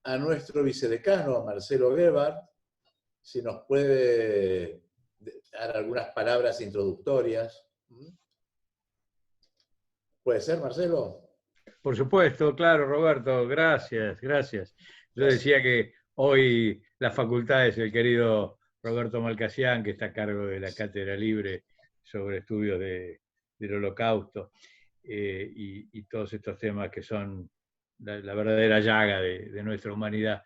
a nuestro vicedecano, a Marcelo Gebhardt, si nos puede dar algunas palabras introductorias. ¿Puede ser, Marcelo? Por supuesto, claro, Roberto, gracias, gracias. Yo Gracias. decía que hoy la facultad es el querido Roberto Malcasián, que está a cargo de la Cátedra Libre sobre estudios del Holocausto y todos estos temas que son la verdadera llaga de nuestra humanidad.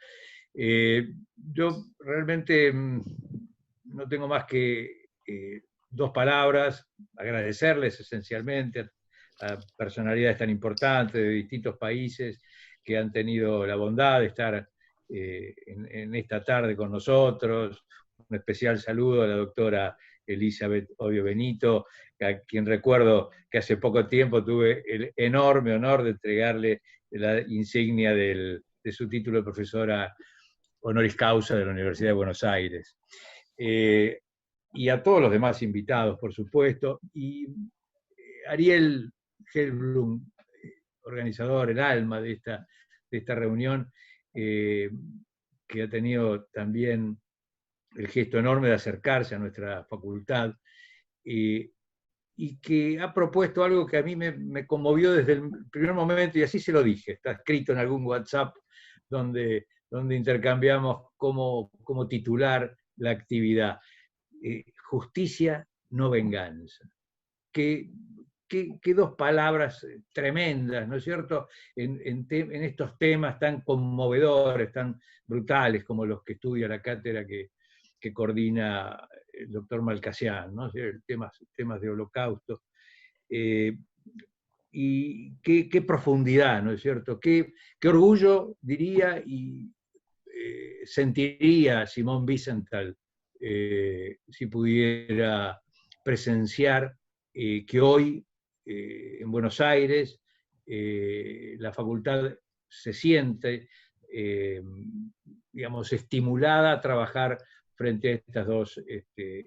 Yo realmente no tengo más que dos palabras, agradecerles esencialmente a personalidades tan importantes de distintos países que han tenido la bondad de estar en esta tarde con nosotros. Un especial saludo a la doctora Elizabeth Odio Benito, a quien recuerdo que hace poco tiempo tuve el enorme honor de entregarle la insignia de su título de profesora honoris causa de la Universidad de Buenos Aires. Y a todos los demás invitados, por supuesto. Y Ariel Helblum, organizador, el alma de esta reunión, que ha tenido también el gesto enorme de acercarse a nuestra facultad, y que ha propuesto algo que a mí me conmovió desde el primer momento, y así se lo dije, está escrito en algún WhatsApp donde intercambiamos cómo titular la actividad. Justicia, no venganza. Qué dos palabras tremendas, ¿no es cierto?, en estos temas tan conmovedores, tan brutales como los que estudia la cátedra que coordina el doctor Malcasián, ¿no? Temas de holocausto. Y qué profundidad, ¿no es cierto? Qué orgullo, diría, y sentiría Simón Wiesenthal si pudiera presenciar que hoy en Buenos Aires la facultad se siente, digamos, estimulada a trabajar frente a estas dos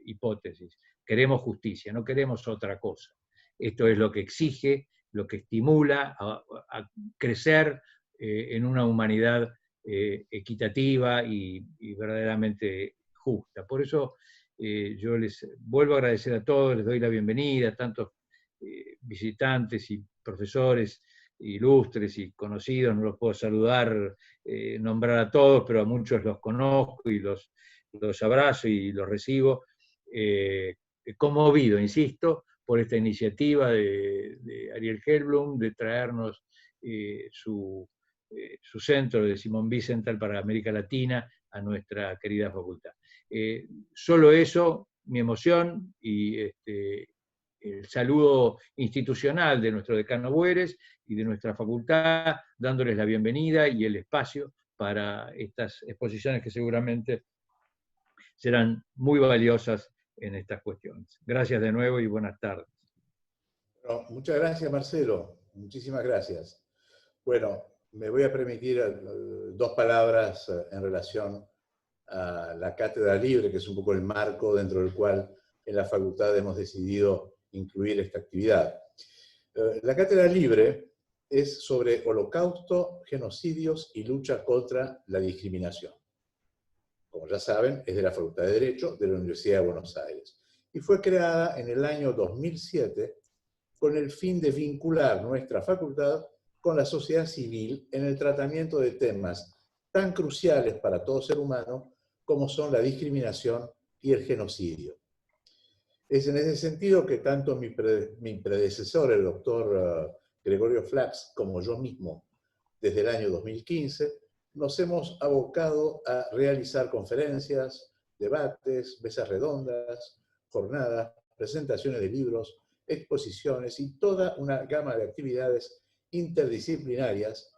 hipótesis. Queremos justicia, no queremos otra cosa. Esto es lo que exige, lo que estimula a crecer en una humanidad equitativa y verdaderamente justa. Por eso yo les vuelvo a agradecer a todos, les doy la bienvenida, a tantos visitantes y profesores ilustres y conocidos, no los puedo saludar, nombrar a todos, pero a muchos los conozco y los abrazo y los recibo, conmovido, insisto, por esta iniciativa de Ariel Helblum de traernos su centro de Simón Wiesenthal para América Latina a nuestra querida facultad. Solo eso, mi emoción y el saludo institucional de nuestro decano Bueres y de nuestra facultad, dándoles la bienvenida y el espacio para estas exposiciones que seguramente serán muy valiosas en estas cuestiones. Gracias de nuevo y buenas tardes. Bueno, muchas gracias, Marcelo. Muchísimas gracias. Bueno, me voy a permitir dos palabras en relación a la Cátedra Libre, que es un poco el marco dentro del cual en la facultad hemos decidido incluir esta actividad. La Cátedra Libre es sobre holocausto, genocidios y lucha contra la discriminación. Como ya saben, es de la Facultad de Derecho de la Universidad de Buenos Aires. Y fue creada en el año 2007 con el fin de vincular nuestra facultad con la sociedad civil en el tratamiento de temas tan cruciales para todo ser humano como son la discriminación y el genocidio. Es en ese sentido que tanto mi predecesor, el doctor Gregorio Flax, como yo mismo, desde el año 2015, nos hemos abocado a realizar conferencias, debates, mesas redondas, jornadas, presentaciones de libros, exposiciones y toda una gama de actividades interdisciplinarias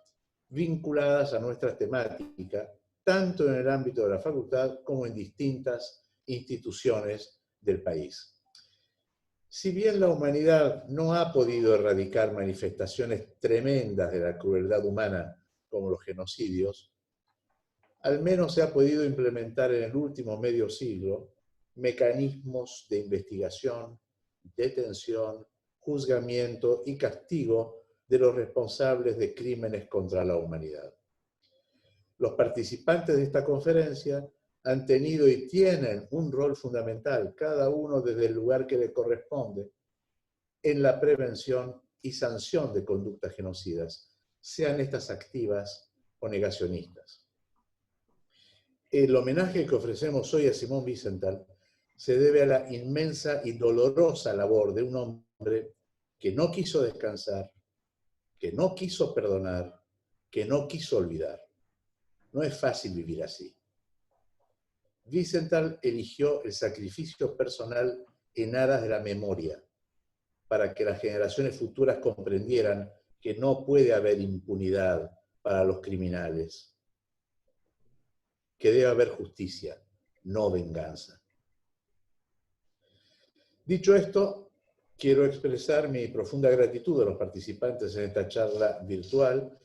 vinculadas a nuestra temática, tanto en el ámbito de la facultad como en distintas instituciones del país. Si bien la humanidad no ha podido erradicar manifestaciones tremendas de la crueldad humana como los genocidios, al menos se ha podido implementar en el último medio siglo mecanismos de investigación, detención, juzgamiento y castigo de los responsables de crímenes contra la humanidad. Los participantes de esta conferencia han tenido y tienen un rol fundamental, cada uno desde el lugar que le corresponde, en la prevención y sanción de conductas genocidas, sean estas activas o negacionistas. El homenaje que ofrecemos hoy a Simón Wiesenthal se debe a la inmensa y dolorosa labor de un hombre que no quiso descansar, que no quiso perdonar, que no quiso olvidar. No es fácil vivir así. Wiesenthal eligió el sacrificio personal en aras de la memoria, para que las generaciones futuras comprendieran que no puede haber impunidad para los criminales, que debe haber justicia, no venganza. Dicho esto, quiero expresar mi profunda gratitud a los participantes en esta charla virtual,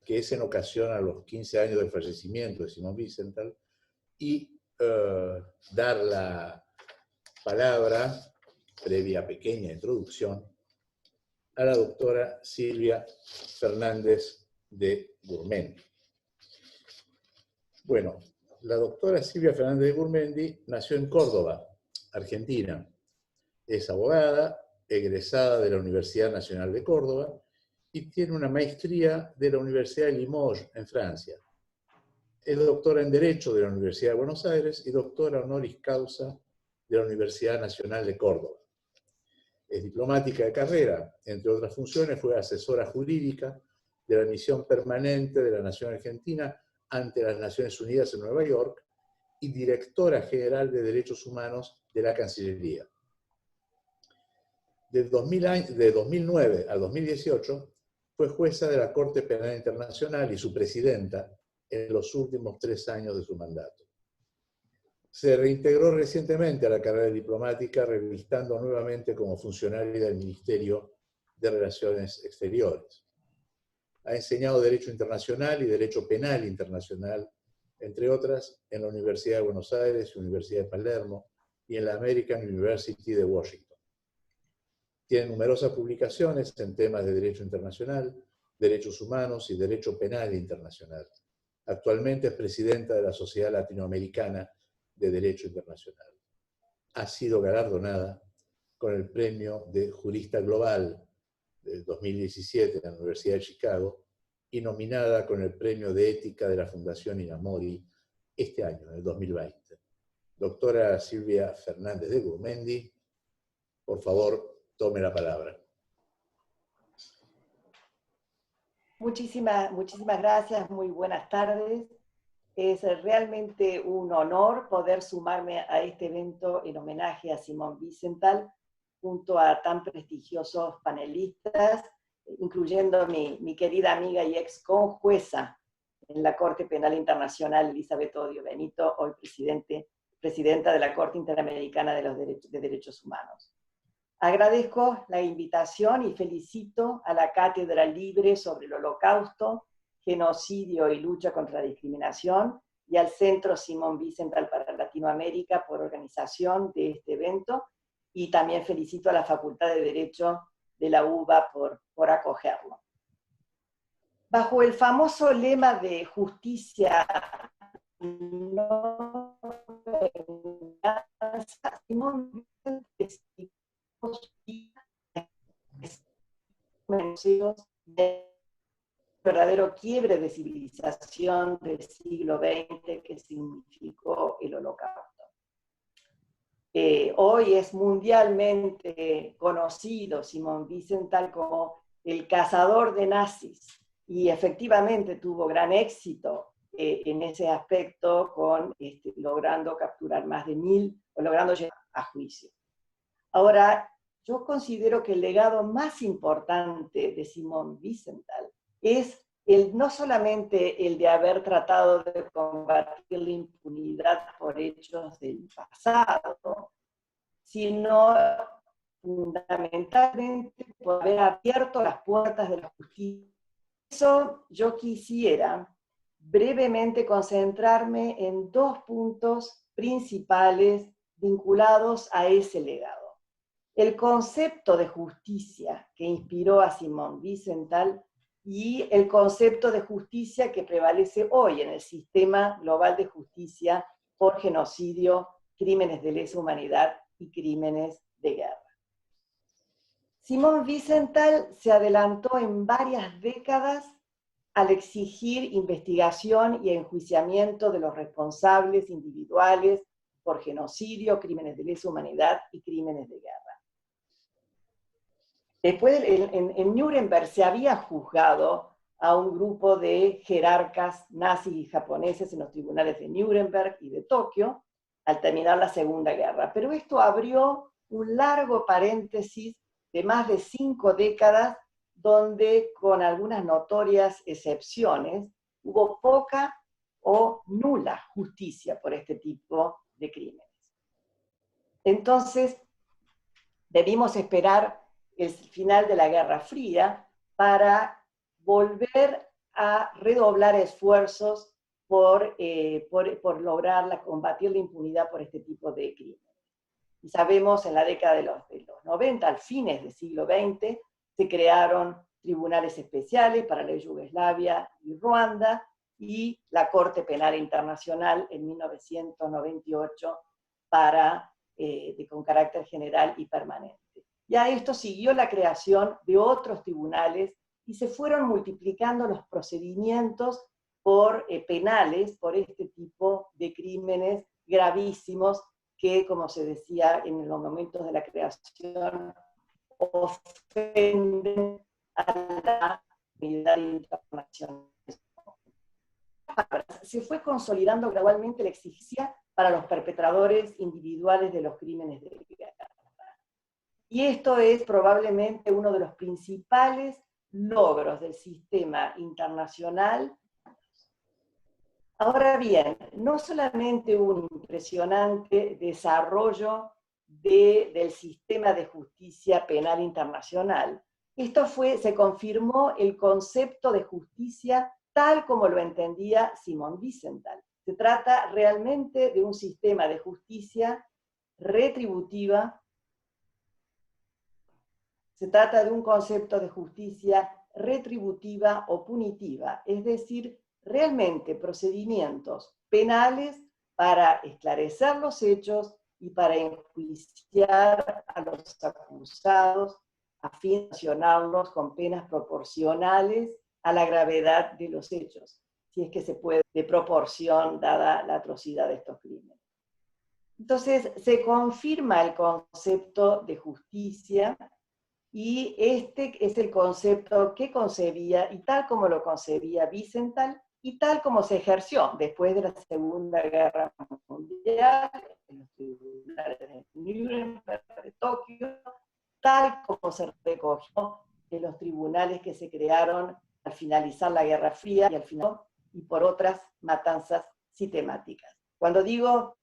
que es en ocasión a los 15 años del fallecimiento de Simón Wiesenthal, y dar la palabra, previa pequeña introducción, a la doctora Silvia Fernández de Gurmendi. Bueno, la doctora Silvia Fernández de Gurmendi nació en Córdoba, Argentina. Es abogada, egresada de la Universidad Nacional de Córdoba y tiene una maestría de la Universidad de Limoges, en Francia. Es doctora en Derecho de la Universidad de Buenos Aires y doctora honoris causa de la Universidad Nacional de Córdoba. Es diplomática de carrera. Entre otras funciones, fue asesora jurídica de la misión permanente de la Nación Argentina ante las Naciones Unidas en Nueva York y directora general de Derechos Humanos de la Cancillería. De 2009 al 2018 fue jueza de la Corte Penal Internacional y su presidenta en los últimos 3 años de su mandato. Se reintegró recientemente a la carrera diplomática, revistando nuevamente como funcionaria del Ministerio de Relaciones Exteriores. Ha enseñado Derecho Internacional y Derecho Penal Internacional, entre otras, en la Universidad de Buenos Aires, Universidad de Palermo y en la American University de Washington. Tiene numerosas publicaciones en temas de Derecho Internacional, Derechos Humanos y Derecho Penal Internacional. Actualmente es presidenta de la Sociedad Latinoamericana de Derecho Internacional. Ha sido galardonada con el Premio de Jurista Global del 2017 en la Universidad de Chicago y nominada con el Premio de Ética de la Fundación Inamori este año, en el 2020. Doctora Silvia Fernández de Gurmendi, por favor, tome la palabra. Muchísimas gracias, muy buenas tardes. Es realmente un honor poder sumarme a este evento en homenaje a Simón Wiesenthal, junto a tan prestigiosos panelistas, incluyendo mi querida amiga y ex conjueza en la Corte Penal Internacional, Elizabeth Odio Benito, hoy presidenta de la Corte Interamericana de Derechos Humanos. Agradezco la invitación y felicito a la Cátedra Libre sobre el Holocausto, Genocidio y Lucha contra la Discriminación, y al Centro Simón Wiesenthal para Latinoamérica por organización de este evento, y también felicito a la Facultad de Derecho de la UBA por acogerlo. Bajo el famoso lema de justicia no venganza, Simón Wiesenthal explicó su vida de verdadero quiebre de civilización del siglo XX que significó el Holocausto. Hoy es mundialmente conocido Simón Wiesenthal como el cazador de nazis, y efectivamente tuvo gran éxito en ese aspecto, logrando capturar más de 1000, o logrando llegar a juicio. Ahora, yo considero que el legado más importante de Simón Wiesenthal es no solamente el de haber tratado de combatir la impunidad por hechos del pasado, sino fundamentalmente por haber abierto las puertas de la justicia. Por eso yo quisiera brevemente concentrarme en 2 puntos principales vinculados a ese legado. El concepto de justicia que inspiró a Simón Wiesenthal y el concepto de justicia que prevalece hoy en el sistema global de justicia por genocidio, crímenes de lesa humanidad y crímenes de guerra. Simón Wiesenthal se adelantó en varias décadas al exigir investigación y enjuiciamiento de los responsables individuales por genocidio, crímenes de lesa humanidad y crímenes de guerra. Después, en Nuremberg se había juzgado a un grupo de jerarcas nazis y japoneses en los tribunales de Nuremberg y de Tokio al terminar la Segunda Guerra. Pero esto abrió un largo paréntesis de más de 5 décadas donde, con algunas notorias excepciones, hubo poca o nula justicia por este tipo de crímenes. Entonces, debimos esperar el final de la Guerra Fría para volver a redoblar esfuerzos por lograr combatir la impunidad por este tipo de crímenes. Y sabemos, en la década de los 90, al fines del siglo XX, se crearon tribunales especiales para la Yugoslavia y Ruanda, y la Corte Penal Internacional en 1998 con carácter general y permanente. Y a esto siguió la creación de otros tribunales y se fueron multiplicando los procedimientos penales por este tipo de crímenes gravísimos que, como se decía en los momentos de la creación, ofenden a la comunidad internacional. Se fue consolidando gradualmente la exigencia para los perpetradores individuales de los crímenes de guerra. Y esto es probablemente uno de los principales logros del sistema internacional. Ahora bien, no solamente hubo un impresionante desarrollo del sistema de justicia penal internacional, se confirmó el concepto de justicia tal como lo entendía Simón Wiesenthal. Se trata realmente de un sistema de justicia retributiva. Se trata de un concepto de justicia retributiva o punitiva, es decir, realmente procedimientos penales para esclarecer los hechos y para enjuiciar a los acusados a fin de sancionarlos con penas proporcionales a la gravedad de los hechos, si es que se puede, de proporción dada la atrocidad de estos crímenes. Entonces, se confirma el concepto de justicia, y este es el concepto que concebía, y tal como lo concebía Wiesenthal, y tal como se ejerció después de la Segunda Guerra Mundial, en los tribunales de Nuremberg, de Tokio, tal como se recogió en los tribunales que se crearon al finalizar la Guerra Fría y por otras matanzas sistemáticas. Cuando digo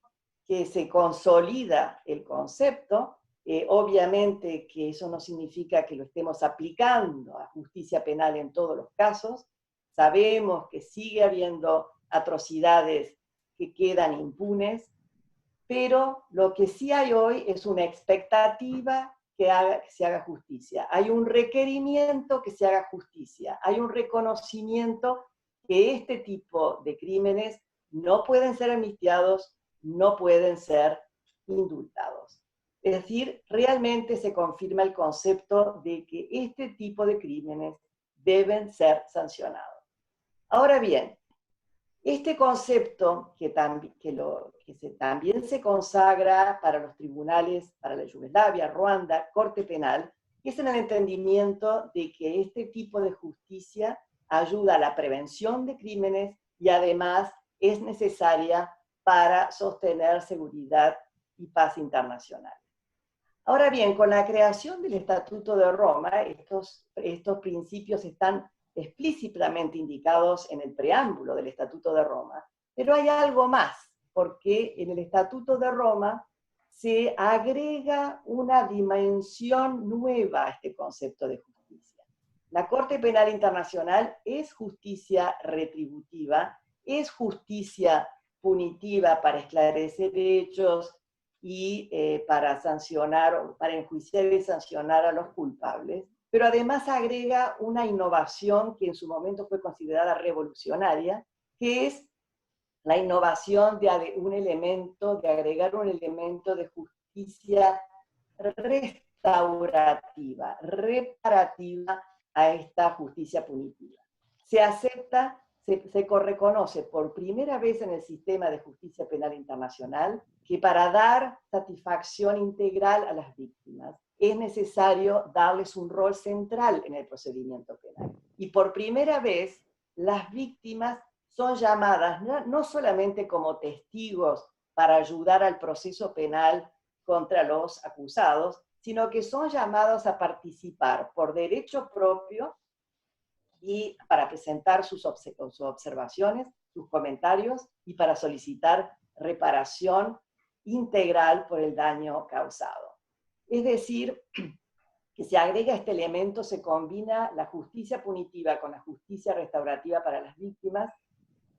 que se consolida el concepto, obviamente que eso no significa que lo estemos aplicando a justicia penal en todos los casos. Sabemos que sigue habiendo atrocidades que quedan impunes, pero lo que sí hay hoy es una expectativa que se haga justicia. Hay un requerimiento que se haga justicia. Hay un reconocimiento que este tipo de crímenes no pueden ser amnistiados, no pueden ser indultados. Es decir, realmente se confirma el concepto de que este tipo de crímenes deben ser sancionados. Ahora bien, este concepto que también se consagra para los tribunales, para la Yugoslavia, Ruanda, Corte Penal, es en el entendimiento de que este tipo de justicia ayuda a la prevención de crímenes y además es necesaria para sostener seguridad y paz internacional. Ahora bien, con la creación del Estatuto de Roma, estos principios están explícitamente indicados en el preámbulo del Estatuto de Roma, pero hay algo más, porque en el Estatuto de Roma se agrega una dimensión nueva a este concepto de justicia. La Corte Penal Internacional es justicia retributiva, es justicia punitiva para esclarecer hechos y para sancionar, para enjuiciar y sancionar a los culpables, pero además agrega una innovación que en su momento fue considerada revolucionaria, que es la innovación de agregar un elemento de justicia restaurativa, reparativa a esta justicia punitiva. Se acepta, se reconoce por primera vez en el sistema de justicia penal internacional que para dar satisfacción integral a las víctimas es necesario darles un rol central en el procedimiento penal. Y por primera vez las víctimas son llamadas no solamente como testigos para ayudar al proceso penal contra los acusados, sino que son llamados a participar por derecho propio y para presentar sus observaciones, sus comentarios y para solicitar reparación integral por el daño causado. Es decir, que se agrega este elemento, se combina la justicia punitiva con la justicia restaurativa para las víctimas,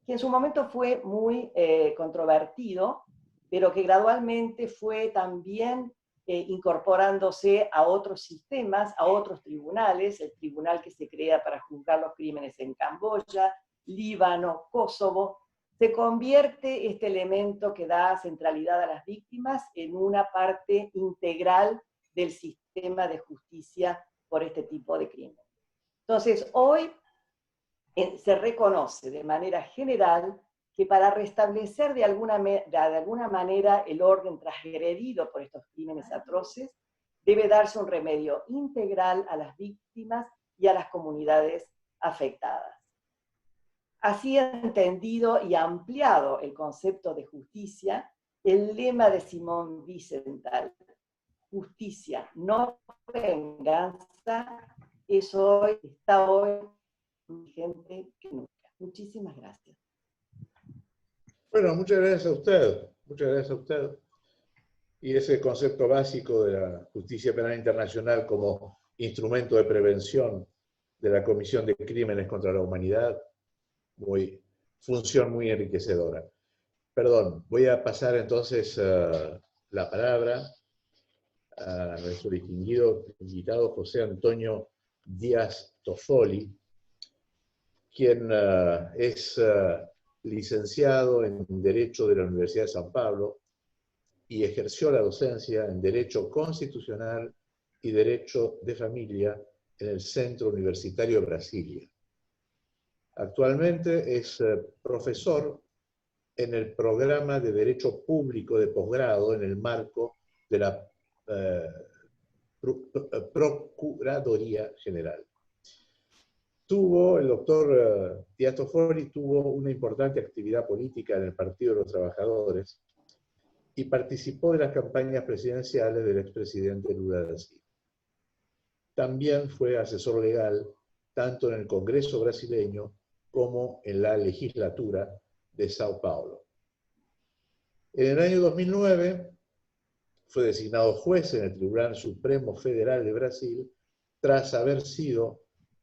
que en su momento fue muy controvertido, pero que gradualmente fue también incorporándose a otros sistemas, a otros tribunales, el tribunal que se crea para juzgar los crímenes en Camboya, Líbano, Kosovo. Se convierte este elemento que da centralidad a las víctimas en una parte integral del sistema de justicia por este tipo de crímenes. Entonces, hoy se reconoce de manera general que para restablecer de alguna manera el orden transgredido por estos crímenes atroces, debe darse un remedio integral a las víctimas y a las comunidades afectadas. Así entendido y ampliado el concepto de justicia, el lema de Simón Wiesenthal, justicia, no venganza, está hoy vigente que nunca. Muchísimas gracias. Bueno, muchas gracias a usted. Muchas gracias a usted. Y ese concepto básico de la justicia penal internacional como instrumento de prevención de la comisión de crímenes contra la humanidad, función muy enriquecedora. Perdón, voy a pasar entonces la palabra a nuestro distinguido invitado José Antonio Díaz Toffoli, quien es licenciado en Derecho de la Universidad de San Pablo y ejerció la docencia en Derecho Constitucional y Derecho de Familia en el Centro Universitario de Brasilia. Actualmente es profesor en el programa de Derecho Público de posgrado en el marco de la Procuraduría General. El doctor Díaz Toffoli tuvo una importante actividad política en el Partido de los Trabajadores y participó de las campañas presidenciales del expresidente Lula da Silva. También fue asesor legal tanto en el Congreso brasileño como en la legislatura de Sao Paulo. En el año 2009 fue designado juez en el Tribunal Supremo Federal de Brasil tras haber sido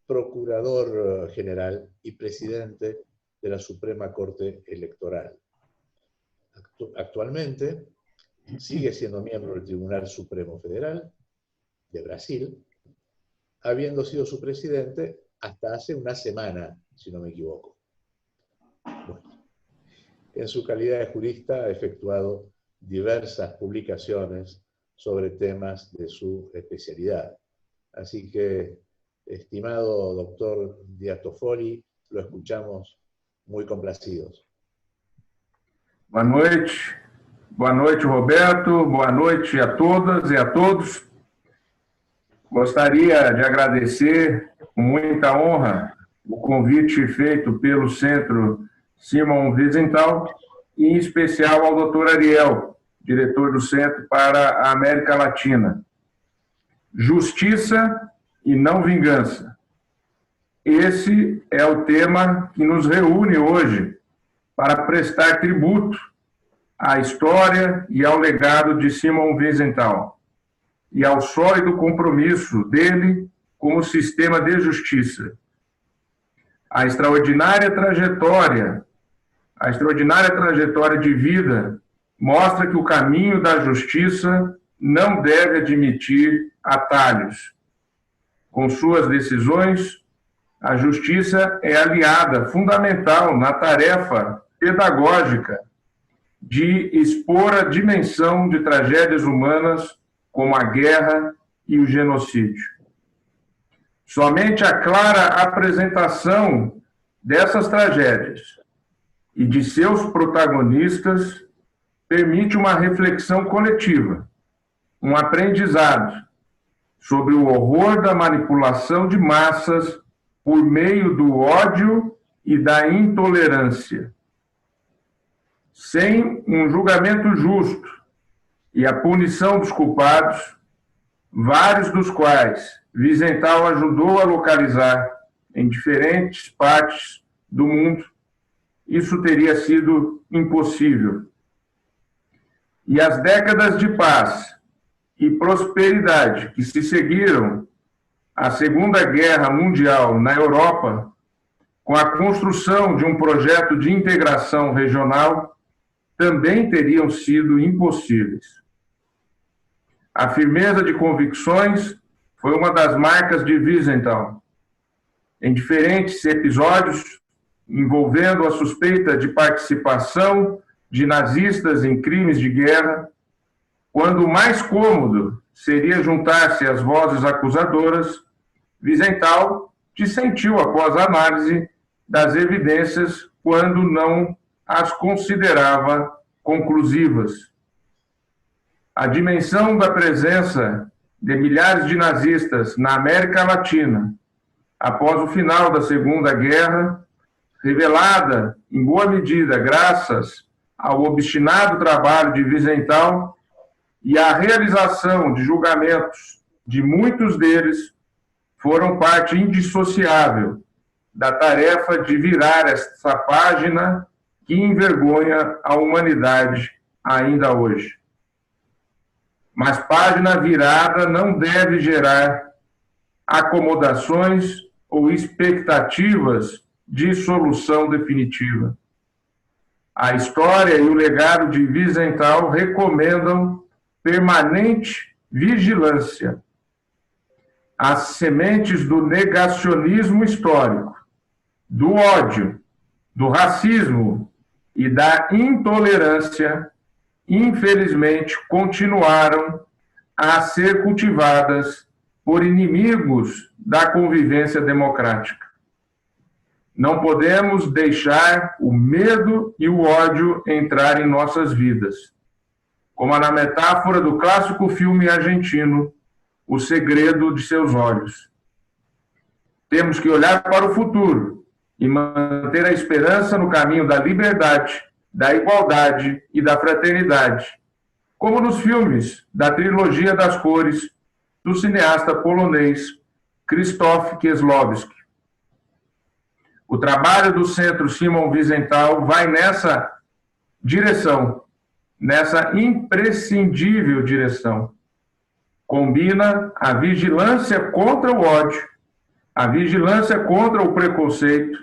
procurador general y presidente de la Suprema Corte Electoral. Actualmente sigue siendo miembro del Tribunal Supremo Federal de Brasil, habiendo sido su presidente hasta hace una semana, si no me equivoco. Bueno, en su calidad de jurista ha efectuado diversas publicaciones sobre temas de su especialidad. Así que, estimado doctor Díaz Toffoli, lo escuchamos muy complacidos. Boa noite Roberto, boa noite a todas e a todos. Gostaria de agradecer com muita honra o convite feito pelo Centro Simon Wiesenthal, e em especial ao Dr. Ariel, diretor do Centro para a América Latina. Justiça e não vingança. Esse é o tema que nos reúne hoje para prestar tributo à história e ao legado de Simon Wiesenthal e ao sólido compromisso dele com o sistema de justiça. A extraordinária trajetória de vida mostra que o caminho da justiça não deve admitir atalhos. com suas decisões, a justiça é aliada fundamental na tarefa pedagógica de expor a dimensão de tragédias humanas como a guerra e o genocídio. Somente a clara apresentação dessas tragédias e de seus protagonistas permite uma reflexão coletiva, um aprendizado sobre o horror da manipulação de massas por meio do ódio e da intolerância. Sem um julgamento justo e a punição dos culpados, vários dos quais Wiesenthal ajudou a localizar em diferentes partes do mundo, isso teria sido impossível. E as décadas de paz e prosperidade que se seguiram à Segunda Guerra Mundial na Europa, com a construção de um projeto de integração regional, também teriam sido impossíveis. A firmeza de convicções foi uma das marcas de Wiesenthal. Em diferentes episódios envolvendo a suspeita de participação de nazistas em crimes de guerra, quando o mais cômodo seria juntar-se às vozes acusadoras, Wiesenthal dissentiu após a análise das evidências quando não as considerava conclusivas. A dimensão da presença de milhares de nazistas na América Latina após o final da Segunda Guerra, revelada em boa medida graças ao obstinado trabalho de Wiesenthal e à realização de julgamentos de muitos deles, foram parte indissociável da tarefa de virar essa página que envergonha a humanidade ainda hoje. Mas página virada não deve gerar acomodações ou expectativas de solução definitiva. A história e o legado de Wiesenthal recomendam permanente vigilância. As sementes do negacionismo histórico, do ódio, do racismo e da intolerância, infelizmente, continuaram a ser cultivadas por inimigos da convivência democrática. Não podemos deixar o medo e o ódio entrar em nossas vidas. Como na metáfora do clássico filme argentino, O Segredo de Seus Olhos. Temos que olhar para o futuro e manter a esperança no caminho da liberdade, da igualdade e da fraternidade, como nos filmes da trilogia das cores do cineasta polonês Krzysztof Kieslowski. O trabalho do Centro Simon Wiesenthal vai nessa direção, nessa imprescindível direção. Combina a vigilância contra o ódio, a vigilância contra o preconceito,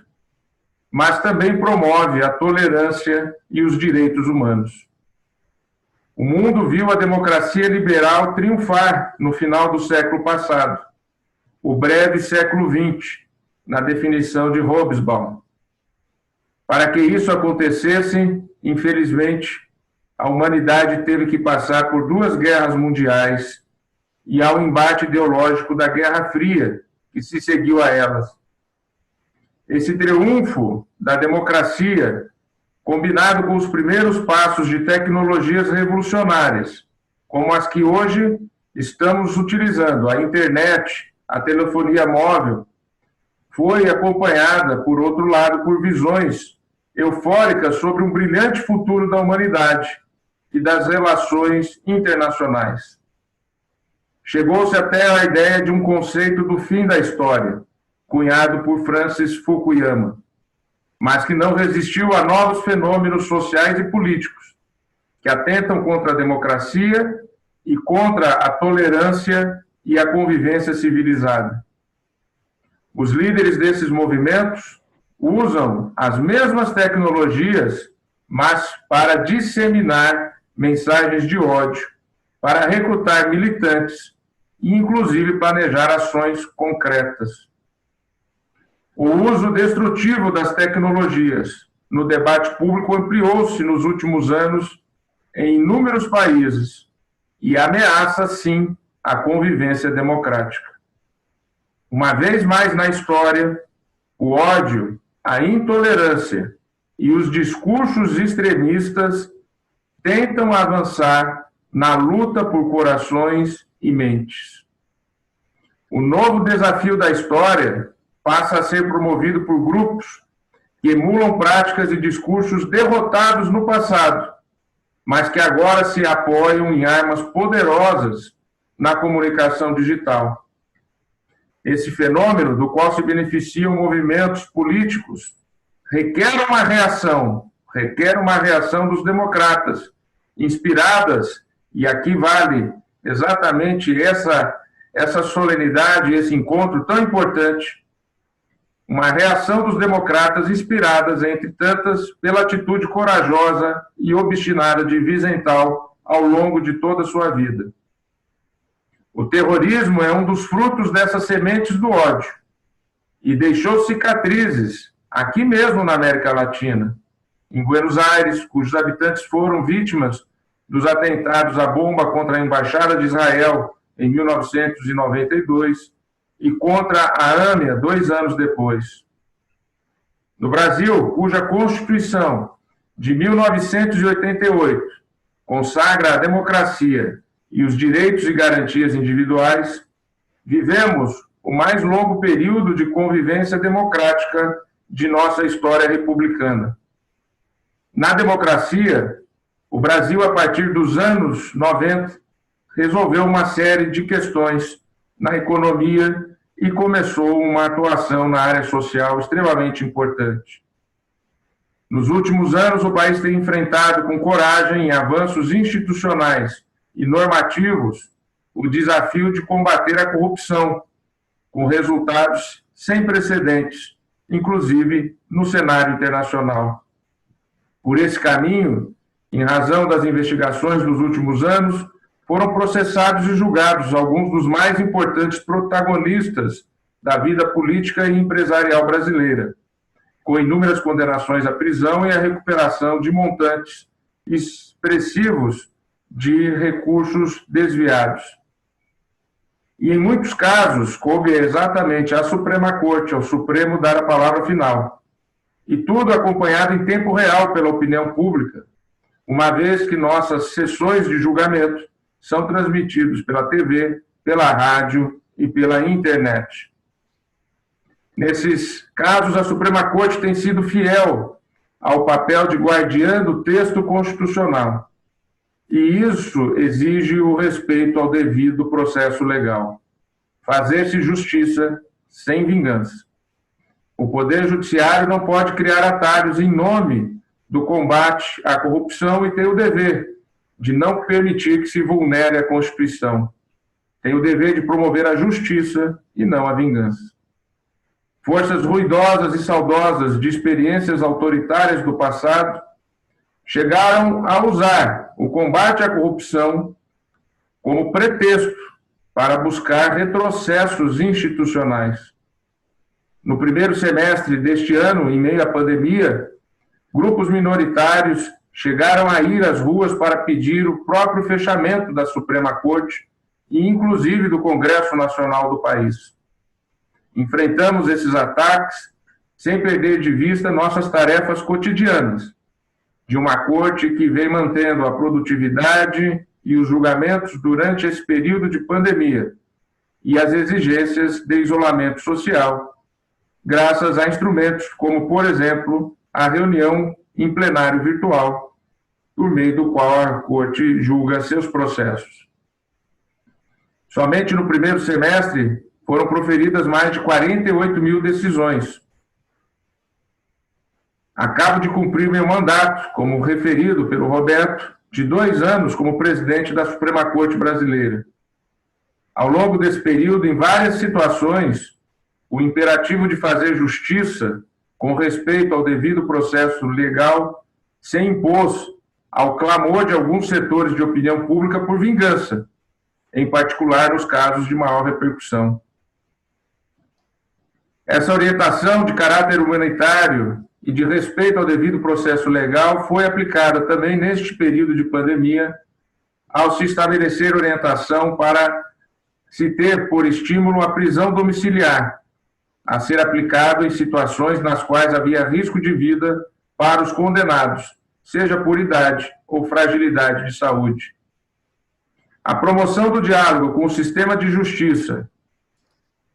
mas também promove a tolerância e os direitos humanos. O mundo viu a democracia liberal triunfar no final do século passado, o breve século XX, na definição de Hobsbawm. Para que isso acontecesse, infelizmente, a humanidade teve que passar por 2 guerras mundiais e ao embate ideológico da Guerra Fria, que se seguiu a elas. Esse triunfo da democracia, combinado com os primeiros passos de tecnologias revolucionárias, como as que hoje estamos utilizando, a internet, a telefonia móvel, foi acompanhada, por outro lado, por visões eufóricas sobre um brilhante futuro da humanidade e das relações internacionais. Chegou-se até a ideia de um conceito do fim da história, cunhado por Francis Fukuyama, mas que não resistiu a novos fenômenos sociais e políticos, que atentam contra a democracia e contra a tolerância e a convivência civilizada. Os líderes desses movimentos usam as mesmas tecnologias, mas para disseminar mensagens de ódio, para recrutar militantes e, inclusive, planejar ações concretas. O uso destrutivo das tecnologias no debate público ampliou-se nos últimos anos em inúmeros países e ameaça, sim, a convivência democrática. Uma vez mais na história, o ódio, a intolerância e os discursos extremistas tentam avançar na luta por corações e mentes. O novo desafio da história passa a ser promovido por grupos que emulam práticas e discursos derrotados no passado, mas que agora se apoiam em armas poderosas na comunicação digital. Esse fenômeno, do qual se beneficiam movimentos políticos, requer uma reação dos democratas, inspiradas, e aqui vale exatamente essa solenidade, esse encontro tão importante, uma reação dos democratas inspiradas, entre tantas, pela atitude corajosa e obstinada de Wiesenthal ao longo de toda a sua vida. O terrorismo é um dos frutos dessas sementes do ódio e deixou cicatrizes aqui mesmo na América Latina, em Buenos Aires, cujos habitantes foram vítimas dos atentados à bomba contra a Embaixada de Israel em 1992 e contra a AMIA 2 anos depois. No Brasil, cuja Constituição de 1988 consagra a democracia e os direitos e garantias individuais, vivemos o mais longo período de convivência democrática de nossa história republicana. Na democracia, o Brasil, a partir dos anos 90, resolveu uma série de questões na economia e começou uma atuação na área social extremamente importante. Nos últimos anos, o país tem enfrentado com coragem e avanços institucionais e normativos o desafio de combater a corrupção, com resultados sem precedentes, inclusive no cenário internacional. Por esse caminho, em razão das investigações dos últimos anos, foram processados e julgados alguns dos mais importantes protagonistas da vida política e empresarial brasileira, com inúmeras condenações à prisão e a recuperação de montantes expressivos de recursos desviados. E, em muitos casos, coube exatamente à Suprema Corte, ao Supremo, dar a palavra final. E tudo acompanhado em tempo real pela opinião pública, uma vez que nossas sessões de julgamento são transmitidos pela TV, pela rádio e pela internet. Nesses casos, a Suprema Corte tem sido fiel ao papel de guardiã do texto constitucional. E isso exige o respeito ao devido processo legal. Fazer-se justiça sem vingança. O Poder Judiciário não pode criar atalhos em nome do combate à corrupção e tem o dever de não permitir que se vulnere a Constituição. Tem o dever de promover a justiça e não a vingança. Forças ruidosas e saudosas de experiências autoritárias do passado chegaram a usar o combate à corrupção como pretexto para buscar retrocessos institucionais. No primeiro semestre deste ano, em meio à pandemia, grupos minoritários chegaram a ir às ruas para pedir o próprio fechamento da Suprema Corte e, inclusive, do Congresso Nacional do país. Enfrentamos esses ataques sem perder de vista nossas tarefas cotidianas, de uma corte que vem mantendo a produtividade e os julgamentos durante esse período de pandemia e as exigências de isolamento social, graças a instrumentos como, por exemplo, a reunião em plenário virtual, por meio do qual a corte julga seus processos. Somente no primeiro semestre foram proferidas mais de 48 mil decisões. Acabo de cumprir meu mandato, como referido pelo Roberto, de 2 anos como presidente da Suprema Corte Brasileira. Ao longo desse período, em várias situações, o imperativo de fazer justiça com respeito ao devido processo legal se impôs ao clamor de alguns setores de opinião pública por vingança, em particular nos casos de maior repercussão. Essa orientação de caráter humanitário e de respeito ao devido processo legal foi aplicada também neste período de pandemia, ao se estabelecer orientação para se ter por estímulo a prisão domiciliar, a ser aplicado em situações nas quais havia risco de vida para os condenados, seja por idade ou fragilidade de saúde. A promoção do diálogo com o sistema de justiça,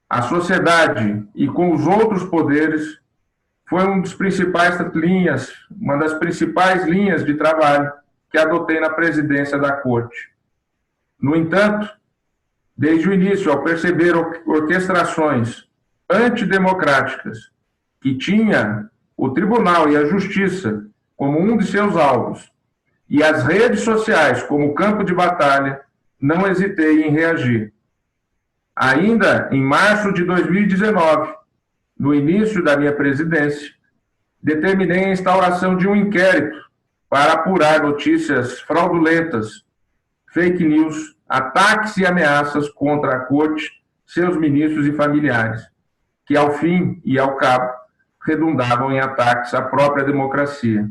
a sociedade e com os outros poderes foi uma das principais linhas de trabalho que adotei na presidência da Corte. No entanto, desde o início, ao perceber orquestrações antidemocráticas que tinha o Tribunal e a Justiça como um de seus alvos e as redes sociais como campo de batalha, não hesitei em reagir. Ainda em março de 2019, no início da minha presidência, determinei a instauração de um inquérito para apurar notícias fraudulentas, fake news, ataques e ameaças contra a Corte, seus ministros e familiares, que ao fim e ao cabo redundavam em ataques à própria democracia.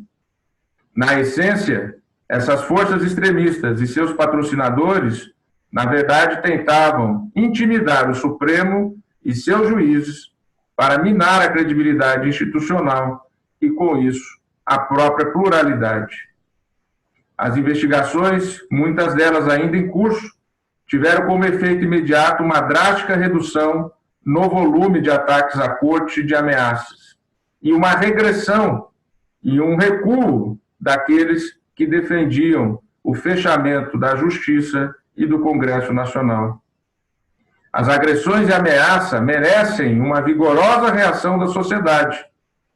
Na essência, essas forças extremistas e seus patrocinadores, na verdade, tentavam intimidar o Supremo e seus juízes para minar a credibilidade institucional e, com isso, a própria pluralidade. As investigações, muitas delas ainda em curso, tiveram como efeito imediato uma drástica redução no volume de ataques à Corte e de ameaças, e uma regressão e um recuo daqueles que defendiam o fechamento da Justiça e do Congresso Nacional. As agressões e ameaça merecem uma vigorosa reação da sociedade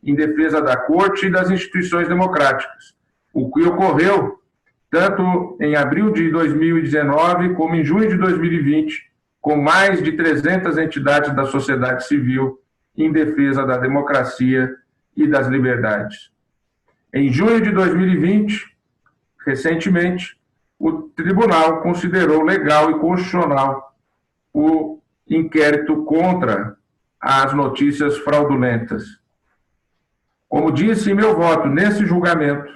em defesa da Corte e das instituições democráticas, o que ocorreu tanto em abril de 2019 como em junho de 2020, com mais de 300 entidades da sociedade civil em defesa da democracia e das liberdades. Em junho de 2020, recentemente, o Tribunal considerou legal e constitucional o inquérito contra as notícias fraudulentas. Como disse em meu voto nesse julgamento,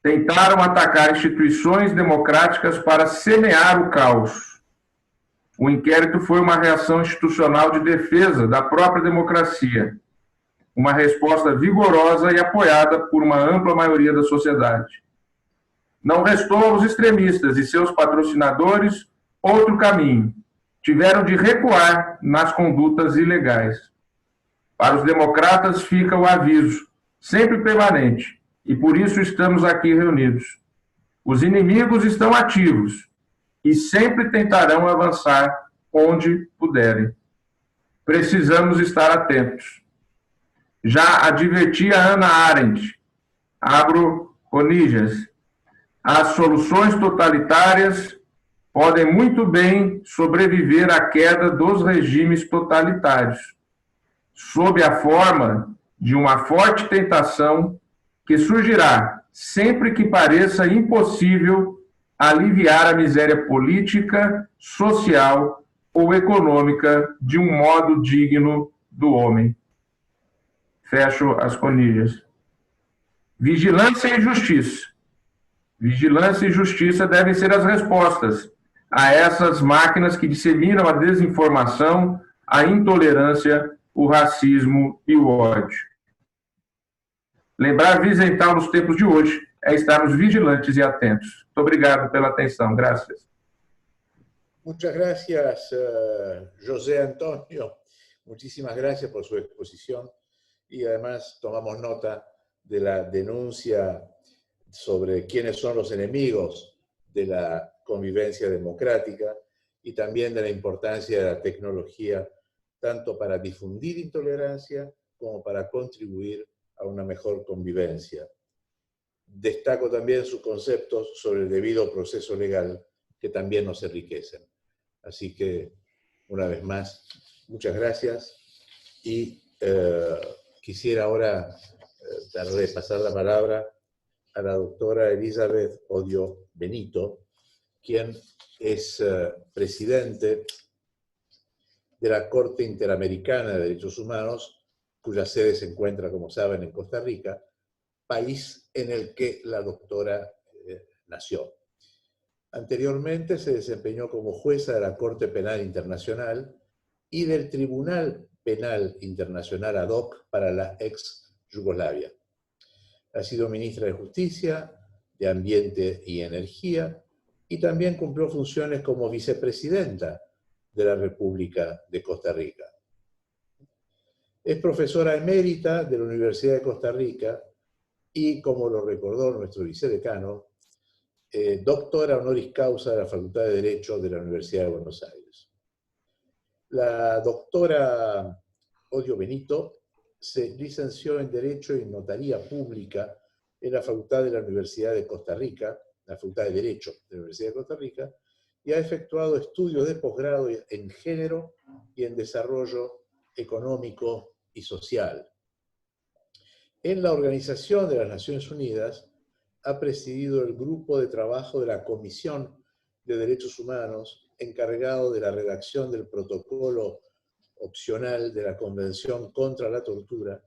tentaram atacar instituições democráticas para semear o caos. O inquérito foi uma reação institucional de defesa da própria democracia, uma resposta vigorosa e apoiada por uma ampla maioria da sociedade. Não restou aos extremistas e seus patrocinadores outro caminho. Tiveram de recuar nas condutas ilegais. Para os democratas fica o aviso, sempre permanente, e por isso estamos aqui reunidos. Os inimigos estão ativos e sempre tentarão avançar onde puderem. Precisamos estar atentos. Já advertia Hannah Arendt, abro comillas, as soluções totalitárias podem muito bem sobreviver à queda dos regimes totalitários, sob a forma de uma forte tentação que surgirá sempre que pareça impossível aliviar a miséria política, social ou econômica de um modo digno do homem. Fecho as conilhas. Vigilância e justiça. Vigilância e justiça devem ser as respostas a essas máquinas que disseminam a desinformação, a intolerância, o racismo e o ódio. Lembrar Vicental nos tempos de hoje é estarmos vigilantes e atentos. Muito obrigado pela atenção. Graças. Muchas gracias, José Antonio. Muchísimas gracias por su exposición y además tomamos nota de la denuncia sobre quiénes son los enemigos de la convivencia democrática y también de la importancia de la tecnología tanto para difundir intolerancia como para contribuir a una mejor convivencia. Destaco también sus conceptos sobre el debido proceso legal que también nos enriquecen. Así que, una vez más, muchas gracias y quisiera ahora pasar la palabra a la doctora Elizabeth Odio Benito, quien es presidente de la Corte Interamericana de Derechos Humanos, cuya sede se encuentra, como saben, en Costa Rica, país en el que la doctora nació. Anteriormente se desempeñó como jueza de la Corte Penal Internacional y del Tribunal Penal Internacional ad hoc para la ex Yugoslavia. Ha sido ministra de Justicia, de Ambiente y Energía, y también cumplió funciones como vicepresidenta de la República de Costa Rica. Es profesora emérita de la Universidad de Costa Rica y, como lo recordó nuestro vicedecano, doctora honoris causa de la Facultad de Derecho de la Universidad de Buenos Aires. La doctora Odio Benito se licenció en Derecho y Notaría Pública en la Facultad de la Universidad de Costa Rica, la Facultad de Derecho de la Universidad de Costa Rica, y ha efectuado estudios de posgrado en Género y en Desarrollo Económico y Social. En la Organización de las Naciones Unidas ha presidido el grupo de trabajo de la Comisión de Derechos Humanos encargado de la redacción del protocolo opcional de la Convención contra la Tortura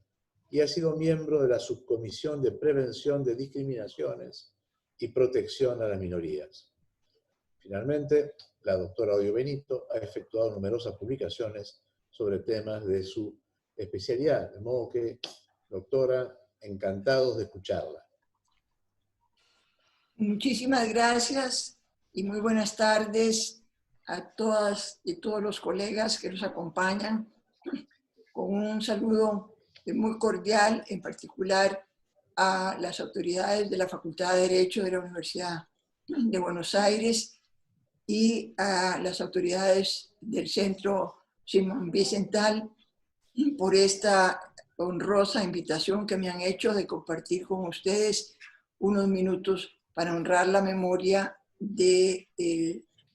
y ha sido miembro de la Subcomisión de Prevención de Discriminaciones y Protección a las Minorías. Finalmente, la doctora Odio Benito ha efectuado numerosas publicaciones sobre temas de su especialidad, de modo que, doctora, encantados de escucharla. Muchísimas gracias y muy buenas tardes a todas y todos los colegas que nos acompañan, con un saludo muy cordial, en particular a las autoridades de la Facultad de Derecho de la Universidad de Buenos Aires y a las autoridades del Centro Simón Wiesenthal por esta honrosa invitación que me han hecho de compartir con ustedes unos minutos para honrar la memoria de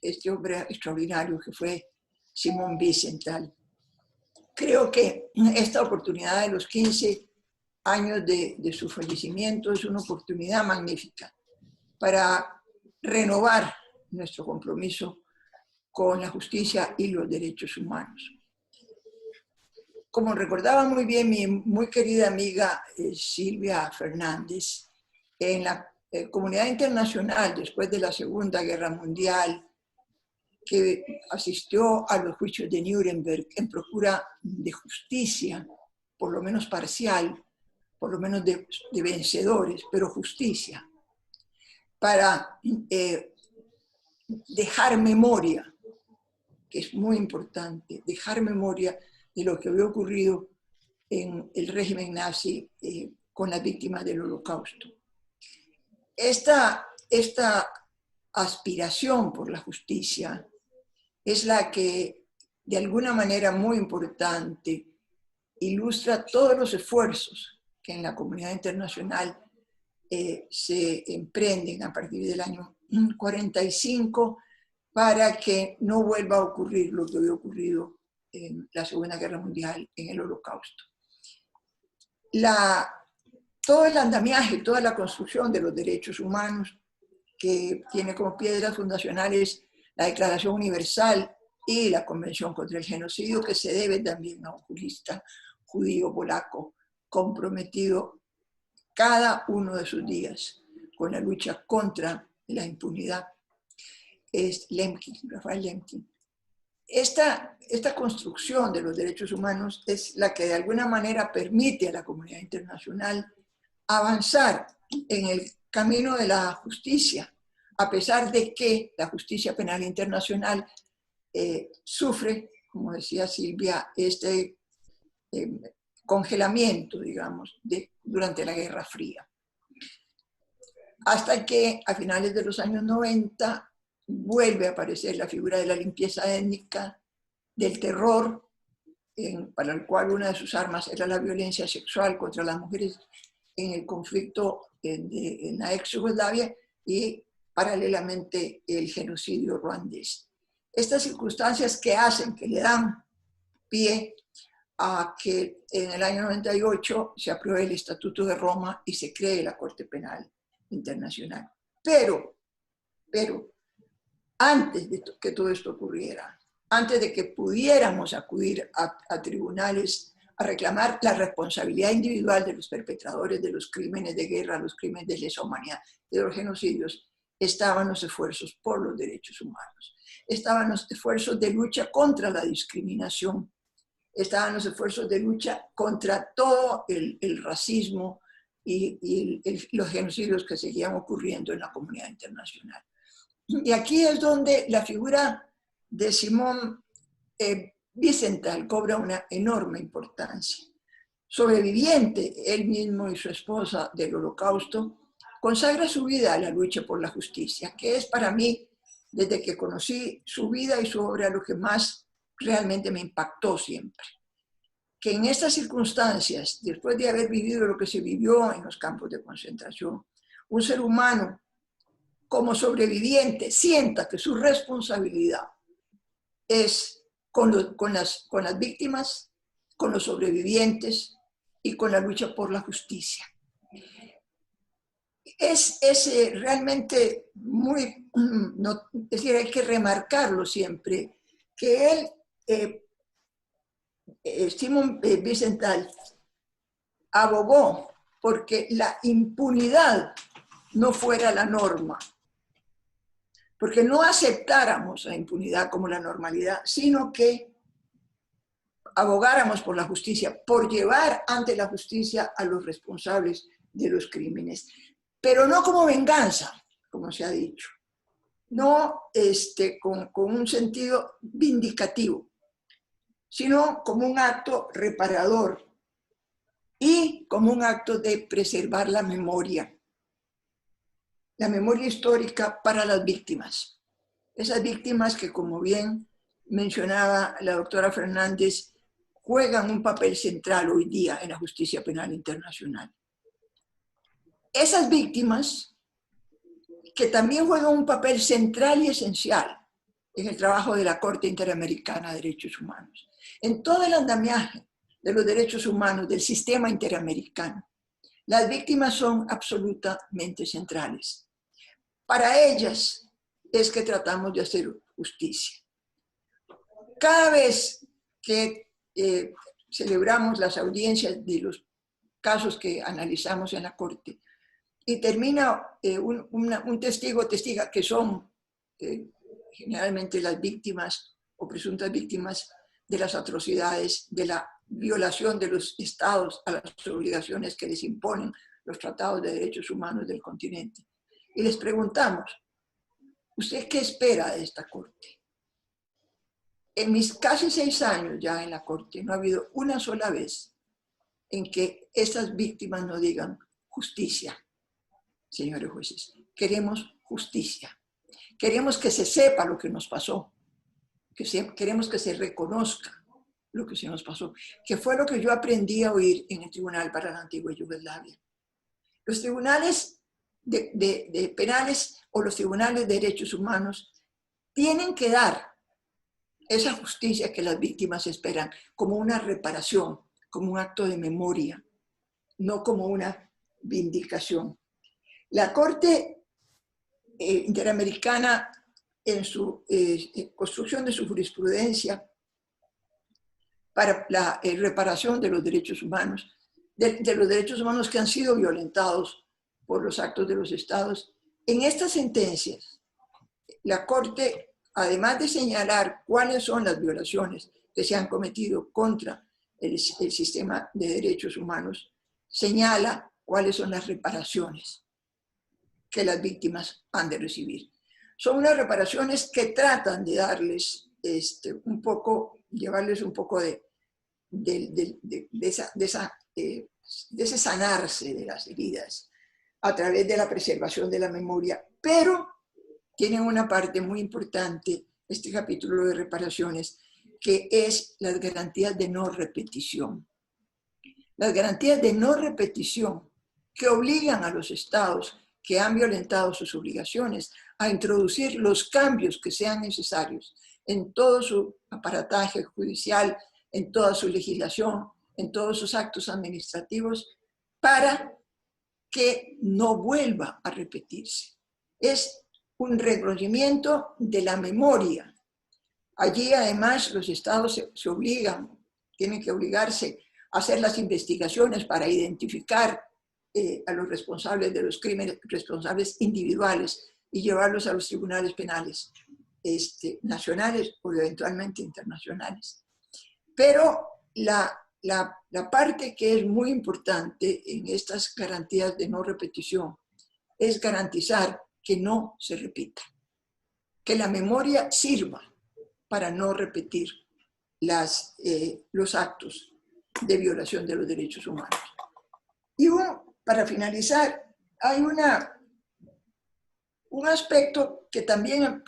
este hombre extraordinario que fue Simón Wiesenthal. Creo que esta oportunidad de los 15 años de su fallecimiento es una oportunidad magnífica para renovar nuestro compromiso con la justicia y los derechos humanos. Como recordaba muy bien mi muy querida amiga Silvia Fernández, en la comunidad internacional después de la Segunda Guerra Mundial, que asistió a los juicios de Nuremberg en procura de justicia, por lo menos parcial, por lo menos de vencedores, pero justicia, para dejar memoria, que es muy importante, dejar memoria de lo que había ocurrido en el régimen nazi con las víctimas del Holocausto. Esta aspiración por la justicia es la que, de alguna manera muy importante, ilustra todos los esfuerzos que en la comunidad internacional se emprenden a partir del año 45 para que no vuelva a ocurrir lo que había ocurrido en la Segunda Guerra Mundial, en el Holocausto. Todo el andamiaje, toda la construcción de los derechos humanos, que tiene como piedras fundacionales la Declaración Universal y la Convención contra el Genocidio, que se debe también a un jurista judío polaco comprometido cada uno de sus días con la lucha contra la impunidad, es Lemkin, Rafael Lemkin. Esta construcción de los derechos humanos es la que de alguna manera permite a la comunidad internacional avanzar en el camino de la justicia, a pesar de que la justicia penal internacional sufre, como decía Silvia, este congelamiento, digamos, durante la Guerra Fría. Hasta que a finales de los años 90 vuelve a aparecer la figura de la limpieza étnica, del terror, para el cual una de sus armas era la violencia sexual contra las mujeres en el conflicto en la ex Yugoslavia y paralelamente el genocidio ruandés. Estas circunstancias que hacen, que le dan pie a que en el año 98 se apruebe el Estatuto de Roma y se cree la Corte Penal Internacional. Pero antes de que todo esto ocurriera, antes de que pudiéramos acudir a tribunales a reclamar la responsabilidad individual de los perpetradores de los crímenes de guerra, los crímenes de lesa humanidad, de los genocidios, estaban los esfuerzos por los derechos humanos, estaban los esfuerzos de lucha contra la discriminación, estaban los esfuerzos de lucha contra todo el racismo y los genocidios que seguían ocurriendo en la comunidad internacional. Y aquí es donde la figura de Simón Wiesenthal cobra una enorme importancia. Sobreviviente, él mismo y su esposa del Holocausto, consagra su vida a la lucha por la justicia, que es para mí, desde que conocí su vida y su obra, lo que más realmente me impactó siempre. Que en estas circunstancias, después de haber vivido lo que se vivió en los campos de concentración, un ser humano como sobreviviente sienta que su responsabilidad es con las víctimas, con los sobrevivientes y con la lucha por la justicia. Es realmente muy, es decir, hay que remarcarlo siempre, que él, Simón Wiesenthal, abogó porque la impunidad no fuera la norma, porque no aceptáramos la impunidad como la normalidad, sino que abogáramos por la justicia, por llevar ante la justicia a los responsables de los crímenes, pero no como venganza, como se ha dicho, no con un sentido vindicativo, sino como un acto reparador y como un acto de preservar la memoria histórica para las víctimas. Esas víctimas que, como bien mencionaba la doctora Fernández, juegan un papel central hoy día en la justicia penal internacional. Esas víctimas que también juegan un papel central y esencial en el trabajo de la Corte Interamericana de Derechos Humanos, en todo el andamiaje de los derechos humanos del sistema interamericano. Las víctimas son absolutamente centrales. Para ellas es que tratamos de hacer justicia. Cada vez que celebramos las audiencias de los casos que analizamos en la Corte y termina un testigo o testiga, que son generalmente las víctimas o presuntas víctimas de las atrocidades, de la violación de los estados a las obligaciones que les imponen los tratados de derechos humanos del continente. Y les preguntamos, ¿usted qué espera de esta Corte? En mis casi 6 años ya en la Corte no ha habido una sola vez en que estas víctimas no digan justicia, señores jueces. Queremos justicia. Queremos que se sepa lo que nos pasó. Queremos que se reconozca lo que se nos pasó, que fue lo que yo aprendí a oír en el Tribunal para la Antigua Yugoslavia. Los tribunales de penales o los tribunales de derechos humanos tienen que dar esa justicia que las víctimas esperan como una reparación, como un acto de memoria, no como una vindicación. La Corte Interamericana, en su construcción de su jurisprudencia para la reparación de los derechos humanos, de los derechos humanos que han sido violentados por los actos de los estados, en estas sentencias, la Corte, además de señalar cuáles son las violaciones que se han cometido contra el sistema de derechos humanos, señala cuáles son las reparaciones que las víctimas han de recibir. Son unas reparaciones que tratan de darles llevarles un poco de ese sanarse de las heridas a través de la preservación de la memoria, pero tienen una parte muy importante, este capítulo de reparaciones, que es las garantías de no repetición. Las garantías de no repetición que obligan a los estados que han violentado sus obligaciones a introducir los cambios que sean necesarios en todo su aparataje judicial, en toda su legislación, en todos sus actos administrativos, para que no vuelva a repetirse. Es un reconocimiento de la memoria. Allí además los estados se obligan, tienen que obligarse a hacer las investigaciones para identificar a los responsables de los crímenes, responsables individuales, y llevarlos a los tribunales penales nacionales o eventualmente internacionales. Pero la parte que es muy importante en estas garantías de no repetición es garantizar que no se repita, que la memoria sirva para no repetir los actos de violación de los derechos humanos. Y para finalizar, hay un aspecto que también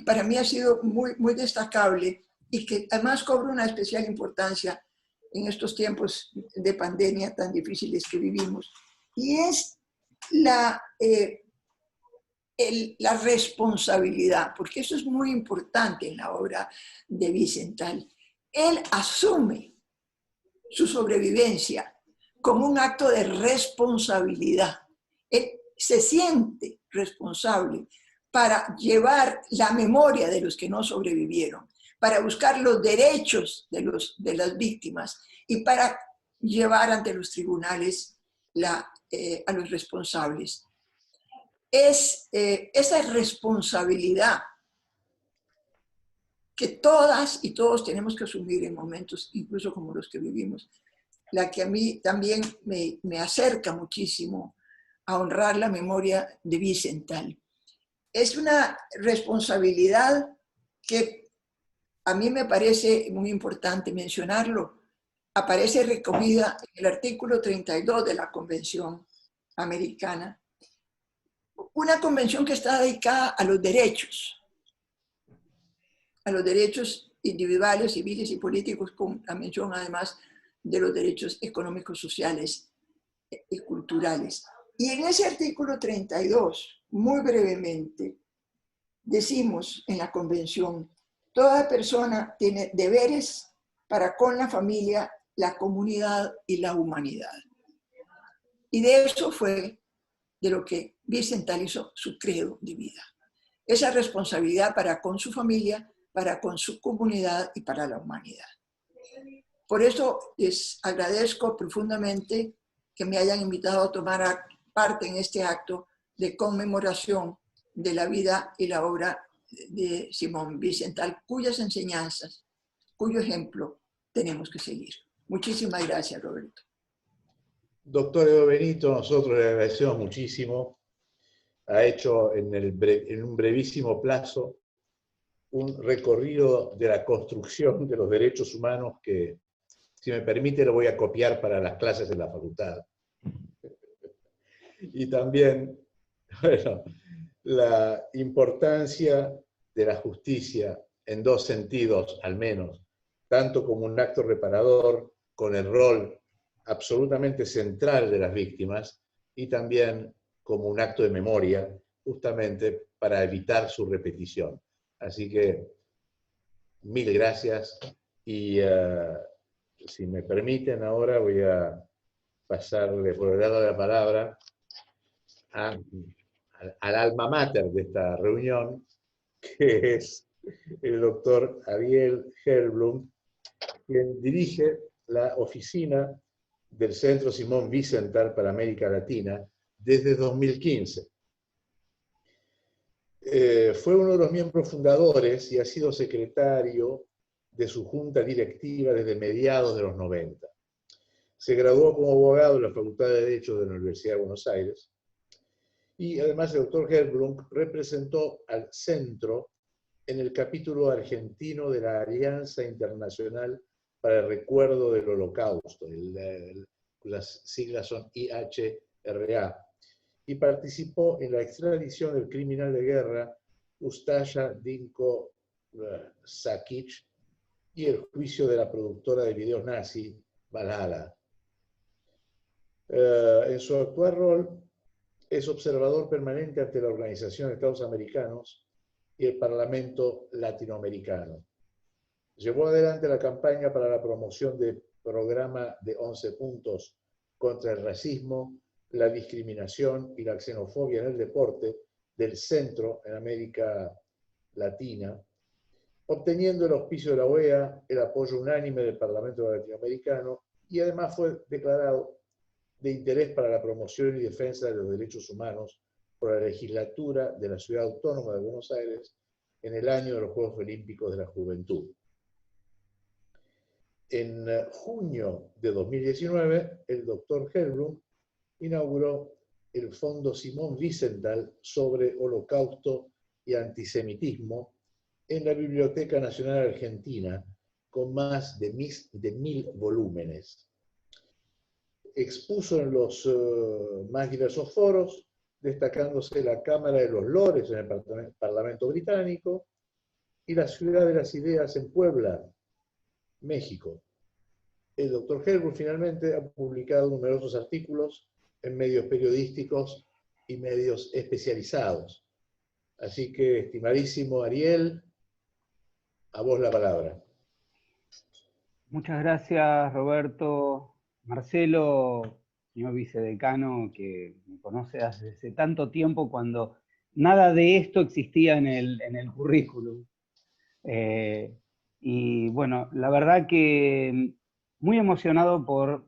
para mí ha sido muy, muy destacable y que además cobra una especial importancia en estos tiempos de pandemia tan difíciles que vivimos, y es la responsabilidad, porque eso es muy importante en la obra de Wiesenthal. Él asume su sobrevivencia como un acto de responsabilidad. Él se siente responsable para llevar la memoria de los que no sobrevivieron, para buscar los derechos de las víctimas y para llevar ante los tribunales a los responsables. Es esa responsabilidad que todas y todos tenemos que asumir en momentos incluso como los que vivimos, la que a mí también me acerca muchísimo a honrar la memoria de Wiesenthal. Es una responsabilidad que a mí me parece muy importante mencionarlo. Aparece recogida en el artículo 32 de la Convención Americana, una convención que está dedicada a los derechos individuales, civiles y políticos, con la mención además de los derechos económicos, sociales y culturales. Y en ese artículo 32, muy brevemente, decimos en la convención: toda persona tiene deberes para con la familia, la comunidad y la humanidad. Y de eso fue de lo que Wiesenthal hizo su credo de vida. Esa responsabilidad para con su familia, para con su comunidad y para la humanidad. Por eso les agradezco profundamente que me hayan invitado a tomar parte en este acto de conmemoración de la vida y la obra de Simón Wiesenthal, cuyas enseñanzas, cuyo ejemplo tenemos que seguir. Muchísimas gracias, Roberto. Doctor Edo Benito, nosotros le agradecemos muchísimo. Ha hecho en un brevísimo plazo un recorrido de la construcción de los derechos humanos que, si me permite, lo voy a copiar para las clases en la facultad. Y también, bueno, la importancia de la justicia en dos sentidos, al menos, tanto como un acto reparador, con el rol absolutamente central de las víctimas, y también como un acto de memoria, justamente para evitar su repetición. Así que, mil gracias, y si me permiten ahora voy a pasarle por el lado de la palabra al alma mater de esta reunión, que es el doctor Ariel Helblum, quien dirige la oficina del Centro Simón Wiesenthal para América Latina desde 2015. Fue uno de los miembros fundadores y ha sido secretario de su junta directiva desde mediados de los 90. Se graduó como abogado en la Facultad de Derecho de la Universidad de Buenos Aires, y además el doctor Helblum representó al centro en el capítulo argentino de la Alianza Internacional para el Recuerdo del Holocausto, las siglas son IHRA, y participó en la extradición del criminal de guerra Ustaša Dinko Sakic y el juicio de la productora de videos nazi, Valhalla. En su actual rol es observador permanente ante la Organización de Estados Americanos y el Parlamento Latinoamericano. Llevó adelante la campaña para la promoción del programa de 11 puntos contra el racismo, la discriminación y la xenofobia en el deporte del centro en América Latina, obteniendo el auspicio de la OEA, el apoyo unánime del Parlamento Latinoamericano, y además fue declarado de interés para la promoción y defensa de los derechos humanos por la legislatura de la Ciudad Autónoma de Buenos Aires en el año de los Juegos Olímpicos de la Juventud. En junio de 2019, el doctor Hellblum inauguró el Fondo Simón Wiesenthal sobre Holocausto y Antisemitismo en la Biblioteca Nacional Argentina, con más de 1000 volúmenes. Expuso en los más diversos foros, destacándose la Cámara de los Lores en el Parlamento Británico y la Ciudad de las Ideas en Puebla, México. El doctor Hellblum finalmente ha publicado numerosos artículos en medios periodísticos y medios especializados. Así que, estimadísimo Ariel, a vos la palabra. Muchas gracias, Roberto. Marcelo, señor vicedecano, que me conoce desde hace tanto tiempo, cuando nada de esto existía en el currículum. Y bueno, la verdad que muy emocionado por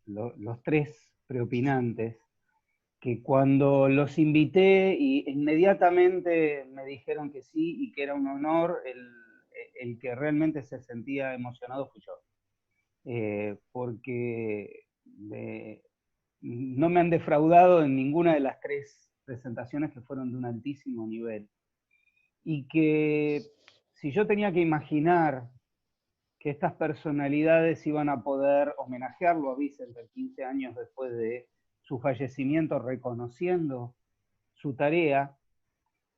los tres preopinantes, que cuando los invité inmediatamente me dijeron que sí y que era un honor, el que realmente se sentía emocionado fui yo. Porque no me han defraudado en ninguna de las tres presentaciones, que fueron de un altísimo nivel. Y que si yo tenía que imaginar que estas personalidades iban a poder homenajearlo a Wiesenthal 15 años después de su fallecimiento, reconociendo su tarea,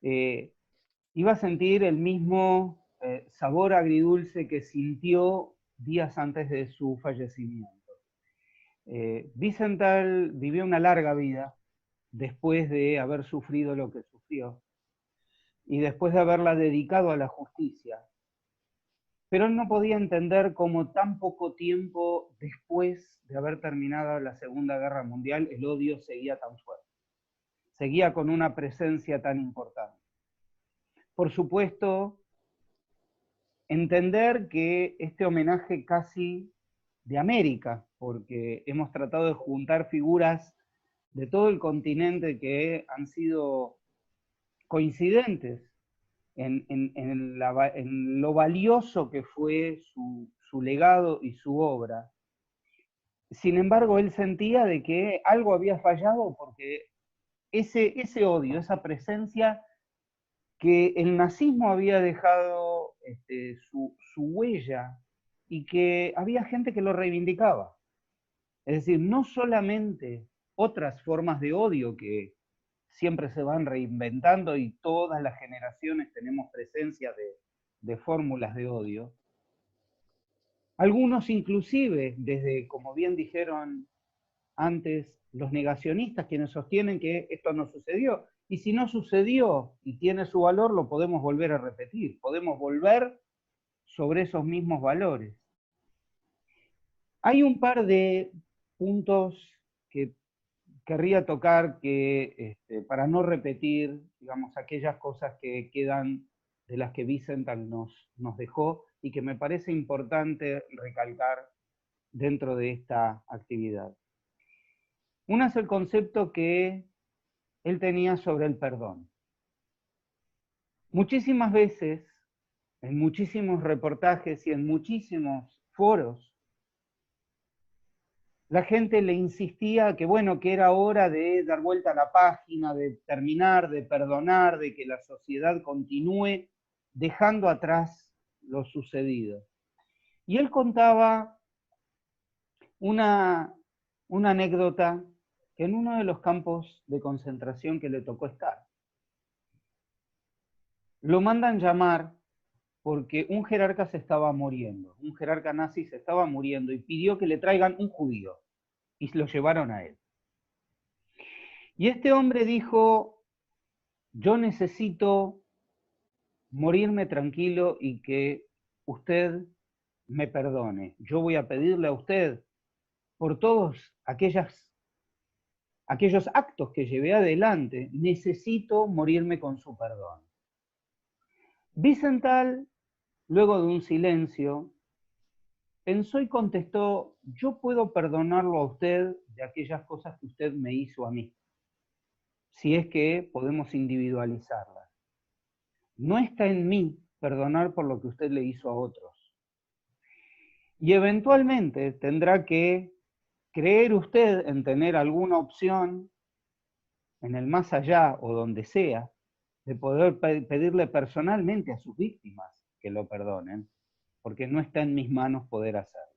iba a sentir el mismo sabor agridulce que sintió días antes de su fallecimiento. Wiesenthal vivió una larga vida después de haber sufrido lo que sufrió y después de haberla dedicado a la justicia. Pero él no podía entender cómo tan poco tiempo después de haber terminado la Segunda Guerra Mundial el odio seguía tan fuerte, seguía con una presencia tan importante. Por supuesto, entender que este homenaje casi de América, porque hemos tratado de juntar figuras de todo el continente que han sido coincidentes en lo valioso que fue su legado y su obra. Sin embargo, él sentía de que algo había fallado, porque ese odio, esa presencia que el nazismo había dejado su huella, y que había gente que lo reivindicaba. Es decir, no solamente otras formas de odio que siempre se van reinventando y todas las generaciones tenemos presencia de fórmulas de odio. Algunos inclusive, desde, como bien dijeron antes, los negacionistas, quienes sostienen que esto no sucedió. Y si no sucedió y tiene su valor, lo podemos volver a repetir. Podemos volver sobre esos mismos valores. Hay un par de puntos que querría tocar para no repetir, digamos, aquellas cosas que quedan de las que Wiesenthal nos dejó y que me parece importante recalcar dentro de esta actividad. Una es el concepto que él tenía sobre el perdón. Muchísimas veces, en muchísimos reportajes y en muchísimos foros, la gente le insistía que, bueno, que era hora de dar vuelta a la página, de terminar, de perdonar, de que la sociedad continúe dejando atrás lo sucedido. Y él contaba una anécdota que en uno de los campos de concentración que le tocó estar, lo mandan llamar porque un jerarca se estaba muriendo, un jerarca nazi se estaba muriendo, y pidió que le traigan un judío, y lo llevaron a él. Y este hombre dijo: yo necesito morirme tranquilo y que usted me perdone. Yo voy a pedirle a usted por todas aquellas aquellos actos que llevé adelante, necesito morirme con su perdón. Wiesenthal, luego de un silencio, pensó y contestó: yo puedo perdonarlo a usted de aquellas cosas que usted me hizo a mí, si es que podemos individualizarlas. No está en mí perdonar por lo que usted le hizo a otros. Y eventualmente tendrá que creer usted en tener alguna opción en el más allá o donde sea, de poder pedirle personalmente a sus víctimas que lo perdonen, porque no está en mis manos poder hacerlo.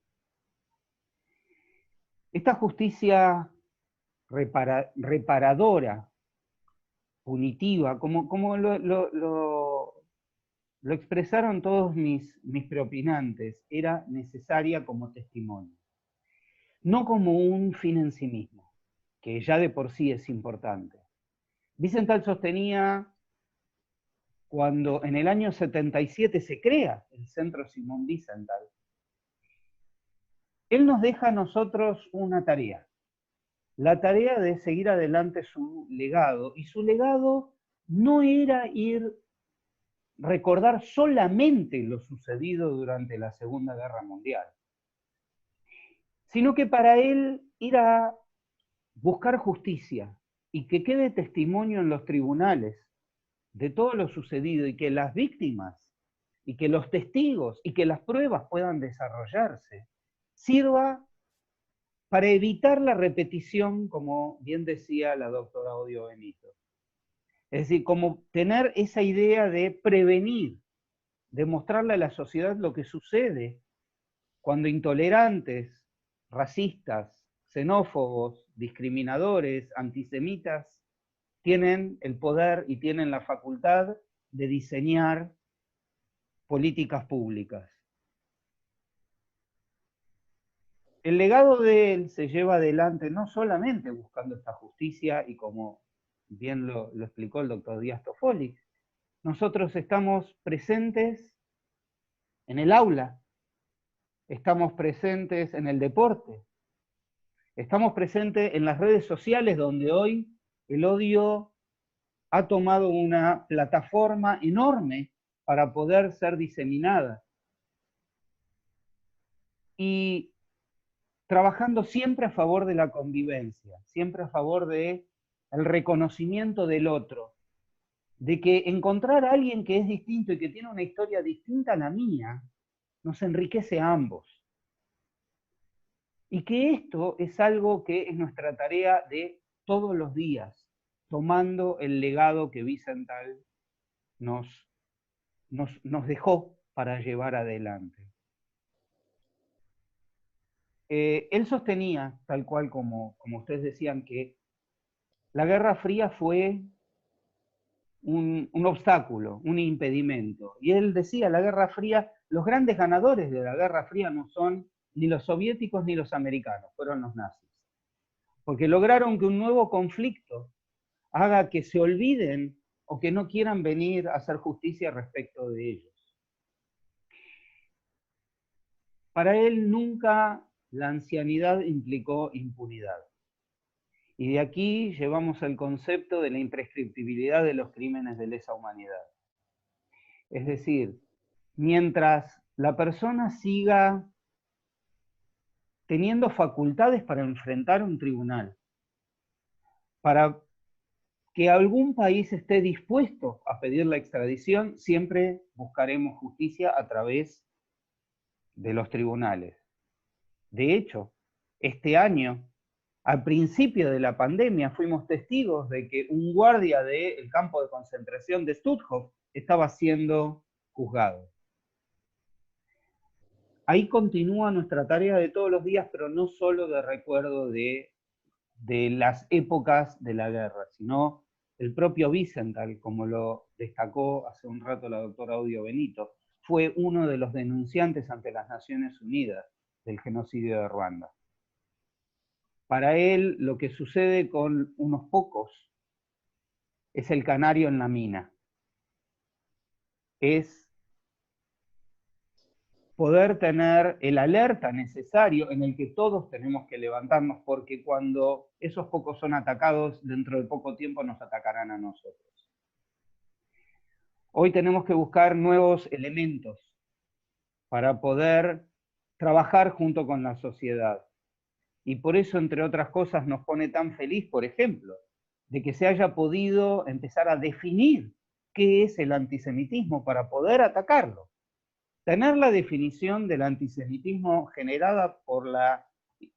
Esta justicia reparadora, punitiva, como lo expresaron todos mis preopinantes, era necesaria como testimonio, no como un fin en sí mismo, que ya de por sí es importante. Wiesenthal sostenía, cuando en el año 77 se crea el Centro Simón Wiesenthal, él nos deja a nosotros una tarea, la tarea de seguir adelante su legado, y su legado no era recordar solamente lo sucedido durante la Segunda Guerra Mundial, sino que para él ir a buscar justicia y que quede testimonio en los tribunales de todo lo sucedido, y que las víctimas y que los testigos y que las pruebas puedan desarrollarse, sirva para evitar la repetición, como bien decía la doctora Odio Benito. Es decir, como tener esa idea de prevenir, de mostrarle a la sociedad lo que sucede cuando intolerantes, racistas, xenófobos, discriminadores, antisemitas, tienen el poder y tienen la facultad de diseñar políticas públicas. El legado de él se lleva adelante no solamente buscando esta justicia, y como bien lo explicó el doctor Díaz Toffoli, nosotros estamos presentes en el aula, estamos presentes en el deporte, estamos presentes en las redes sociales, donde hoy el odio ha tomado una plataforma enorme para poder ser diseminada. Y trabajando siempre a favor de la convivencia, siempre a favor del reconocimiento del otro, de que encontrar a alguien que es distinto y que tiene una historia distinta a la mía, nos enriquece a ambos. Y que esto es algo que es nuestra tarea de todos los días, tomando el legado que Wiesenthal nos dejó para llevar adelante. Él sostenía, tal cual como ustedes decían, que la Guerra Fría fue un obstáculo, un impedimento. Y él decía, la Guerra Fría, los grandes ganadores de la Guerra Fría no son ni los soviéticos ni los americanos, fueron los nazis. Porque lograron que un nuevo conflicto haga que se olviden o que no quieran venir a hacer justicia respecto de ellos. Para él nunca la ancianidad implicó impunidad. Y de aquí llevamos el concepto de la imprescriptibilidad de los crímenes de lesa humanidad. Es decir, mientras la persona siga teniendo facultades para enfrentar un tribunal, para que algún país esté dispuesto a pedir la extradición, siempre buscaremos justicia a través de los tribunales. De hecho, este año, al principio de la pandemia, fuimos testigos de que un guardia del campo de concentración de Stutthof estaba siendo juzgado. Ahí continúa nuestra tarea de todos los días, pero no solo de recuerdo de las épocas de la guerra, sino el propio Wiesenthal, como lo destacó hace un rato la doctora Odio Benito, fue uno de los denunciantes ante las Naciones Unidas del genocidio de Ruanda. Para él, lo que sucede con unos pocos es el canario en la mina. Es poder tener el alerta necesario en el que todos tenemos que levantarnos, porque cuando esos pocos son atacados, dentro de poco tiempo nos atacarán a nosotros. Hoy tenemos que buscar nuevos elementos para poder trabajar junto con la sociedad. Y por eso, entre otras cosas, nos pone tan feliz, por ejemplo, de que se haya podido empezar a definir qué es el antisemitismo para poder atacarlo. Tener la definición del antisemitismo generada por la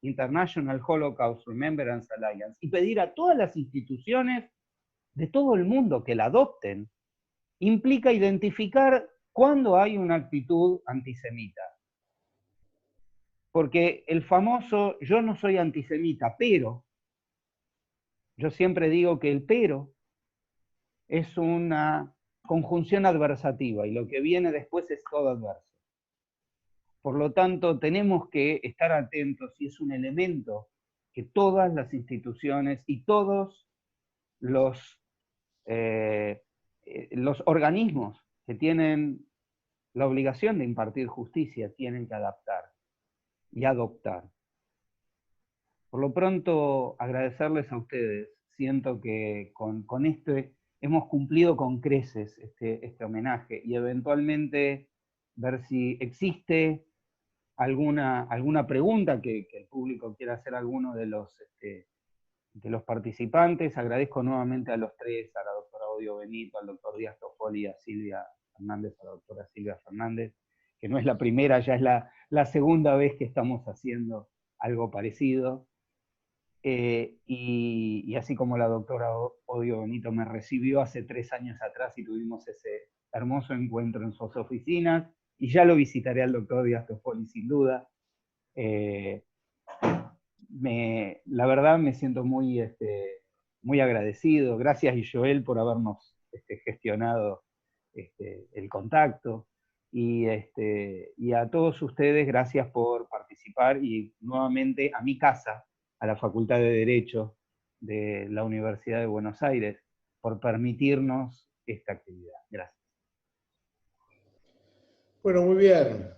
International Holocaust Remembrance Alliance y pedir a todas las instituciones de todo el mundo que la adopten, implica identificar cuándo hay una actitud antisemita. Porque el famoso yo no soy antisemita, pero, yo siempre digo que el pero es una conjunción adversativa y lo que viene después es todo adverso. Por lo tanto, tenemos que estar atentos y es un elemento que todas las instituciones y todos los organismos que tienen la obligación de impartir justicia tienen que adaptar y adoptar. Por lo pronto, agradecerles a ustedes. Siento que con este hemos cumplido con creces este homenaje y eventualmente ver si existe alguna pregunta que el público quiera hacer a alguno de los participantes. Agradezco nuevamente a los tres, a la doctora Odio Benito, al doctor Díaz Toffoli, a Silvia Fernández, a la doctora Silvia Fernández, que no es la primera, ya es la segunda vez que estamos haciendo algo parecido. Y así como la doctora Odio Benito me recibió hace 3 años atrás y tuvimos ese hermoso encuentro en sus oficinas, y ya lo visitaré al doctor Díaz Toffoli sin duda. La verdad me siento muy agradecido. Gracias, Joel, por habernos gestionado el contacto. Y a todos ustedes, gracias por participar y nuevamente a mi casa, a la Facultad de Derecho de la Universidad de Buenos Aires, por permitirnos esta actividad. Gracias. Bueno, muy bien.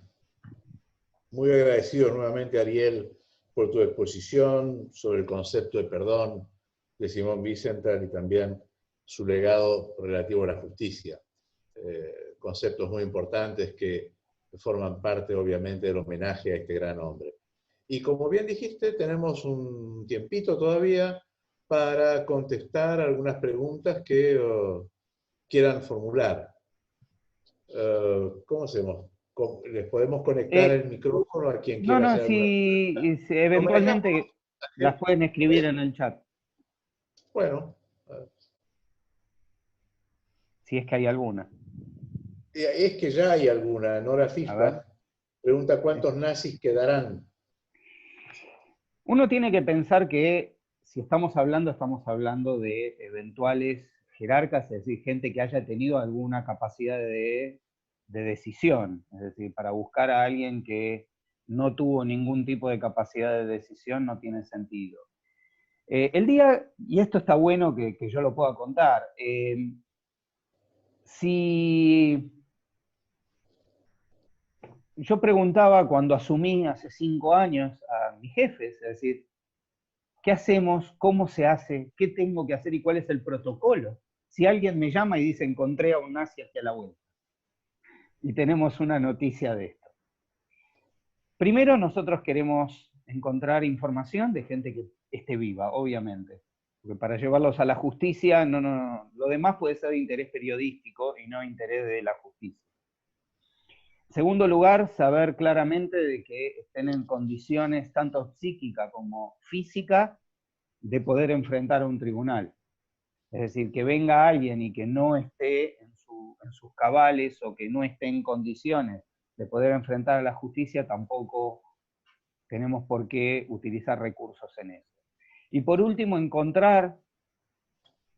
Muy agradecido nuevamente, Ariel, por tu exposición sobre el concepto de perdón de Simón Wiesenthal y también su legado relativo a la justicia. Conceptos muy importantes que forman parte, obviamente, del homenaje a este gran hombre. Y como bien dijiste, tenemos un tiempito todavía para contestar algunas preguntas que quieran formular. ¿Cómo hacemos? ¿Les podemos conectar el micrófono a quien quiera hacer alguna pregunta? Si eventualmente las pueden escribir en el chat. Bueno. Si es que hay alguna. Es que ya hay alguna. Nora Fispa pregunta cuántos nazis quedarán. Uno tiene que pensar que si estamos hablando de eventuales jerarcas, es decir, gente que haya tenido alguna capacidad de decisión, es decir, para buscar a alguien que no tuvo ningún tipo de capacidad de decisión no tiene sentido. El día, y esto está bueno que yo lo pueda contar, si yo preguntaba cuando asumí hace 5 años a mis jefes, es decir, ¿qué hacemos? ¿Cómo se hace? ¿Qué tengo que hacer? ¿Y cuál es el protocolo? Si alguien me llama y dice, encontré a un nazi hacia la vuelta. Y tenemos una noticia de esto. Primero, nosotros queremos encontrar información de gente que esté viva, obviamente. Porque para llevarlos a la justicia, lo demás puede ser de interés periodístico y no interés de la justicia. En segundo lugar, saber claramente de que estén en condiciones tanto psíquica como física de poder enfrentar a un tribunal. Es decir, que venga alguien y que no esté en sus cabales o que no esté en condiciones de poder enfrentar a la justicia, tampoco tenemos por qué utilizar recursos en eso. Y por último, encontrar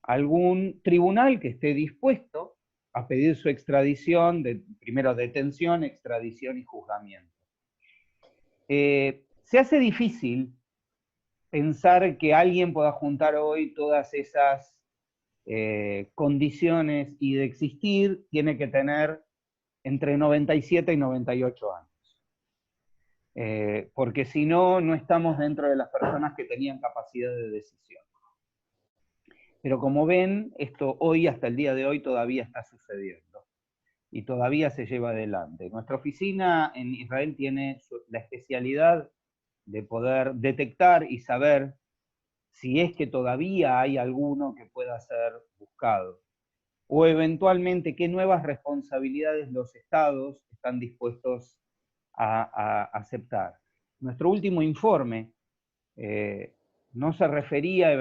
algún tribunal que esté dispuesto a pedir su extradición, primero detención, extradición y juzgamiento. Se hace difícil pensar que alguien pueda juntar hoy todas esas condiciones y de existir tiene que tener entre 97 y 98 años. porque si no, no estamos dentro de las personas que tenían capacidad de decisión. Pero como ven, esto hoy, hasta el día de hoy, todavía está sucediendo y todavía se lleva adelante. Nuestra oficina en Israel tiene la especialidad de poder detectar y saber si es que todavía hay alguno que pueda ser buscado, o eventualmente qué nuevas responsabilidades los estados están dispuestos a aceptar. Nuestro último informe no se refería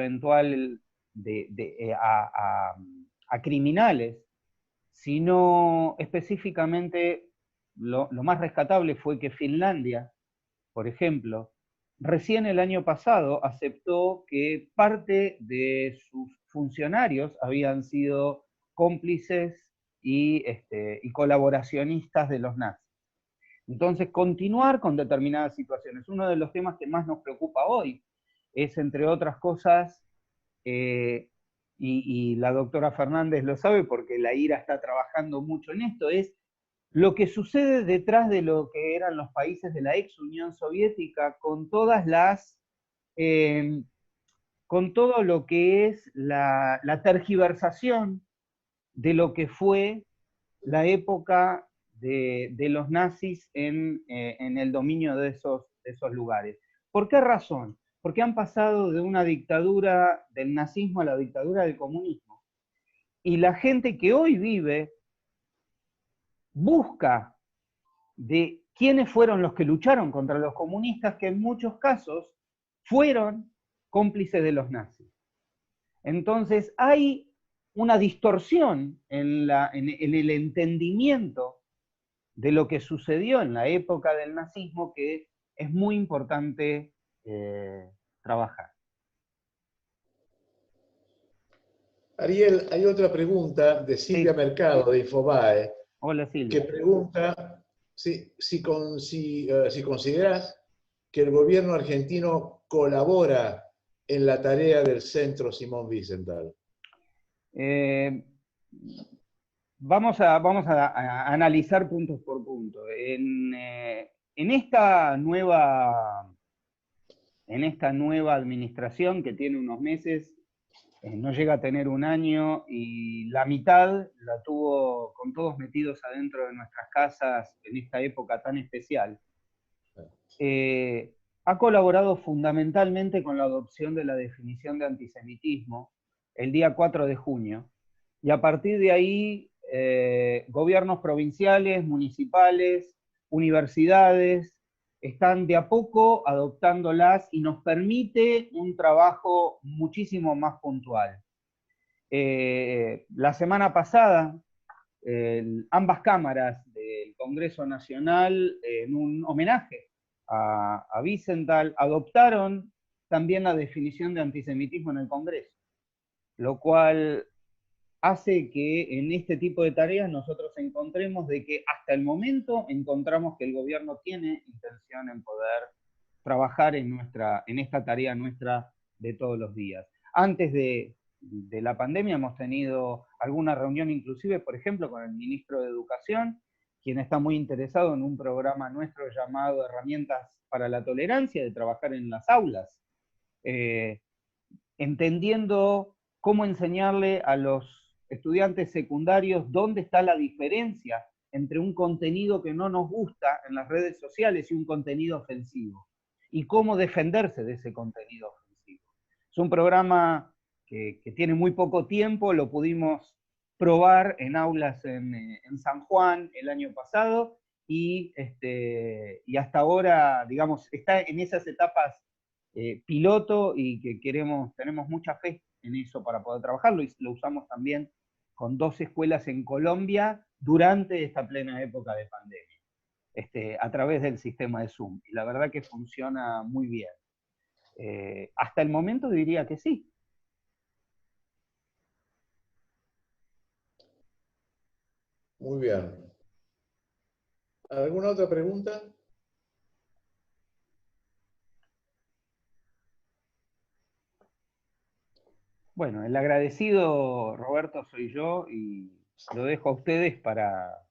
a criminales, sino específicamente lo más rescatable fue que Finlandia, por ejemplo, recién el año pasado aceptó que parte de sus funcionarios habían sido cómplices y colaboracionistas de los nazis. Entonces, continuar con determinadas situaciones. Uno de los temas que más nos preocupa hoy es, entre otras cosas, y la doctora Fernández lo sabe porque la IRA está trabajando mucho en esto, es lo que sucede detrás de lo que eran los países de la ex Unión Soviética, con todas con todo lo que es la tergiversación de lo que fue la época de los nazis en el dominio de esos lugares. ¿Por qué razón? Porque han pasado de una dictadura del nazismo a la dictadura del comunismo. Y la gente que hoy vive busca de quiénes fueron los que lucharon contra los comunistas, que en muchos casos fueron cómplices de los nazis. Entonces hay una distorsión en el entendimiento de lo que sucedió en la época del nazismo que es muy importante trabajar. Ariel, hay otra pregunta de Silvia Mercado, de Infobae. Hola, Silvia. Que pregunta si consideras que el gobierno argentino colabora en la tarea del Centro Simón Wiesenthal. Vamos a analizar puntos por punto. En esta nueva administración que tiene unos meses, no llega a tener un año y la mitad la tuvo con todos metidos adentro de nuestras casas en esta época tan especial. Ha colaborado fundamentalmente con la adopción de la definición de antisemitismo el día 4 de junio, y a partir de ahí gobiernos provinciales, municipales, universidades, están de a poco adoptándolas y nos permite un trabajo muchísimo más puntual. La semana pasada, ambas cámaras del Congreso Nacional, en un homenaje a Wiesenthal, adoptaron también la definición de antisemitismo en el Congreso, lo cual hace que en este tipo de tareas nosotros encontremos de que hasta el momento encontramos que el gobierno tiene intención en poder trabajar en esta tarea nuestra de todos los días. Antes de la pandemia hemos tenido alguna reunión inclusive, por ejemplo, con el ministro de Educación, quien está muy interesado en un programa nuestro llamado Herramientas para la Tolerancia, de trabajar en las aulas, entendiendo cómo enseñarle a los estudiantes secundarios dónde está la diferencia entre un contenido que no nos gusta en las redes sociales y un contenido ofensivo, y cómo defenderse de ese contenido ofensivo. Es un programa que tiene muy poco tiempo, lo pudimos probar en aulas en San Juan el año pasado, y hasta ahora, digamos, está en esas etapas piloto, y que tenemos mucha fe en eso para poder trabajarlo, y lo usamos también con 2 escuelas en Colombia durante esta plena época de pandemia, a través del sistema de Zoom. Y la verdad que funciona muy bien. Hasta el momento diría que sí. Muy bien. ¿Alguna otra pregunta? Bueno, el agradecido, Roberto, soy yo, y lo dejo a ustedes para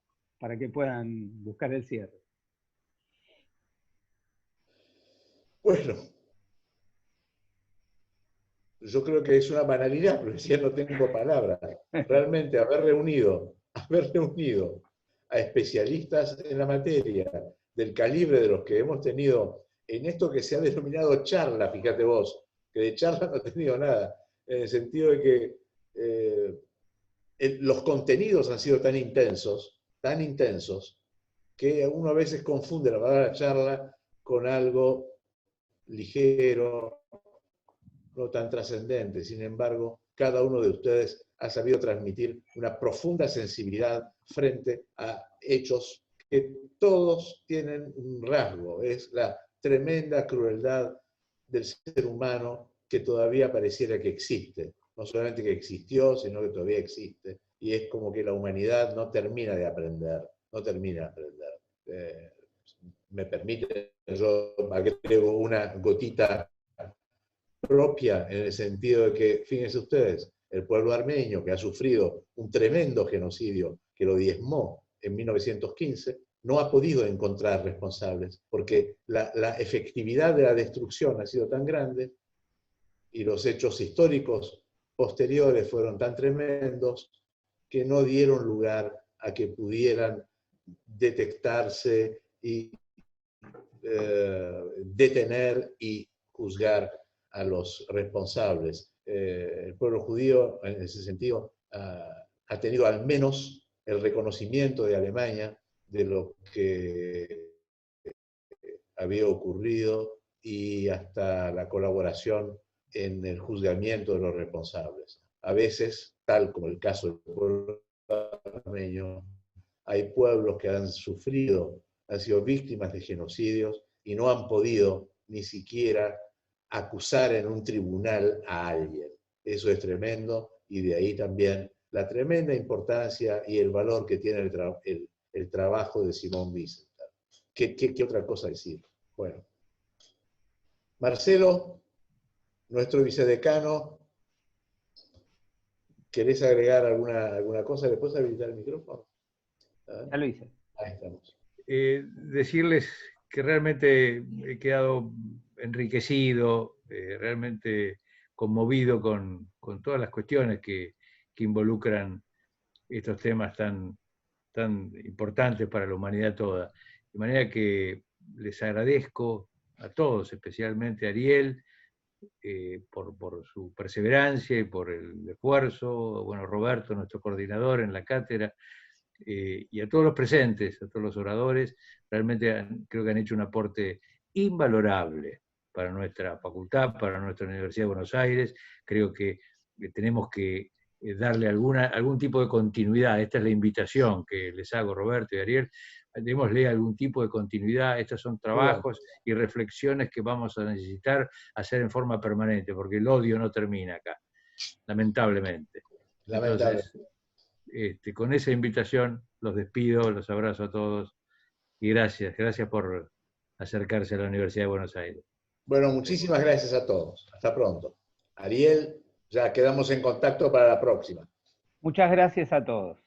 que puedan buscar el cierre. Bueno, yo creo que es una banalidad, pero ya no tengo palabras. Realmente haber reunido a especialistas en la materia, del calibre de los que hemos tenido en esto que se ha denominado charla, fíjate vos, que de charla no he tenido nada, en el sentido de que los contenidos han sido tan intensos, que uno a veces confunde la palabra charla con algo ligero, no tan trascendente. Sin embargo, cada uno de ustedes ha sabido transmitir una profunda sensibilidad frente a hechos que todos tienen un rasgo, es la tremenda crueldad del ser humano que todavía pareciera que existe. No solamente que existió, sino que todavía existe. Y es como que la humanidad no termina de aprender, no termina de aprender. Me permite, yo agrego una gotita propia en el sentido de que, fíjense ustedes, el pueblo armenio que ha sufrido un tremendo genocidio que lo diezmó en 1915, no ha podido encontrar responsables, porque la efectividad de la destrucción ha sido tan grande y los hechos históricos posteriores fueron tan tremendos que no dieron lugar a que pudieran detectarse y detener y juzgar a los responsables. El pueblo judío, en ese sentido, ha tenido al menos el reconocimiento de Alemania de lo que había ocurrido y hasta la colaboración en el juzgamiento de los responsables. A veces, tal como el caso del pueblo armenio, hay pueblos que han sufrido, han sido víctimas de genocidios y no han podido ni siquiera acusar en un tribunal a alguien. Eso es tremendo, y de ahí también la tremenda importancia y el valor que tiene el trabajo de Simón Wiesenthal. ¿Qué otra cosa decir? Bueno, Marcelo, nuestro vicedecano, ¿querés agregar alguna cosa? ¿Le puedes habilitar el micrófono? Ya lo hice. Ahí estamos. Decirles que realmente he quedado enriquecido, realmente conmovido con todas las cuestiones que involucran estos temas tan importantes para la humanidad toda. De manera que les agradezco a todos, especialmente a Ariel, por su perseverancia y por el esfuerzo, bueno, Roberto, nuestro coordinador en la cátedra, y a todos los presentes, a todos los oradores. Realmente creo que han hecho un aporte invalorable para nuestra facultad, para nuestra Universidad de Buenos Aires. Creo que tenemos que darle algún tipo de continuidad. Esta es la invitación que les hago, Roberto y Ariel. Démosle algún tipo de continuidad. Estos son trabajos y reflexiones que vamos a necesitar hacer en forma permanente, porque el odio no termina acá, lamentablemente. Entonces, con esa invitación los despido, los abrazo a todos y gracias por acercarse a la Universidad de Buenos Aires. Bueno, muchísimas gracias a todos. Hasta pronto. Ariel, ya quedamos en contacto para la próxima. Muchas gracias a todos.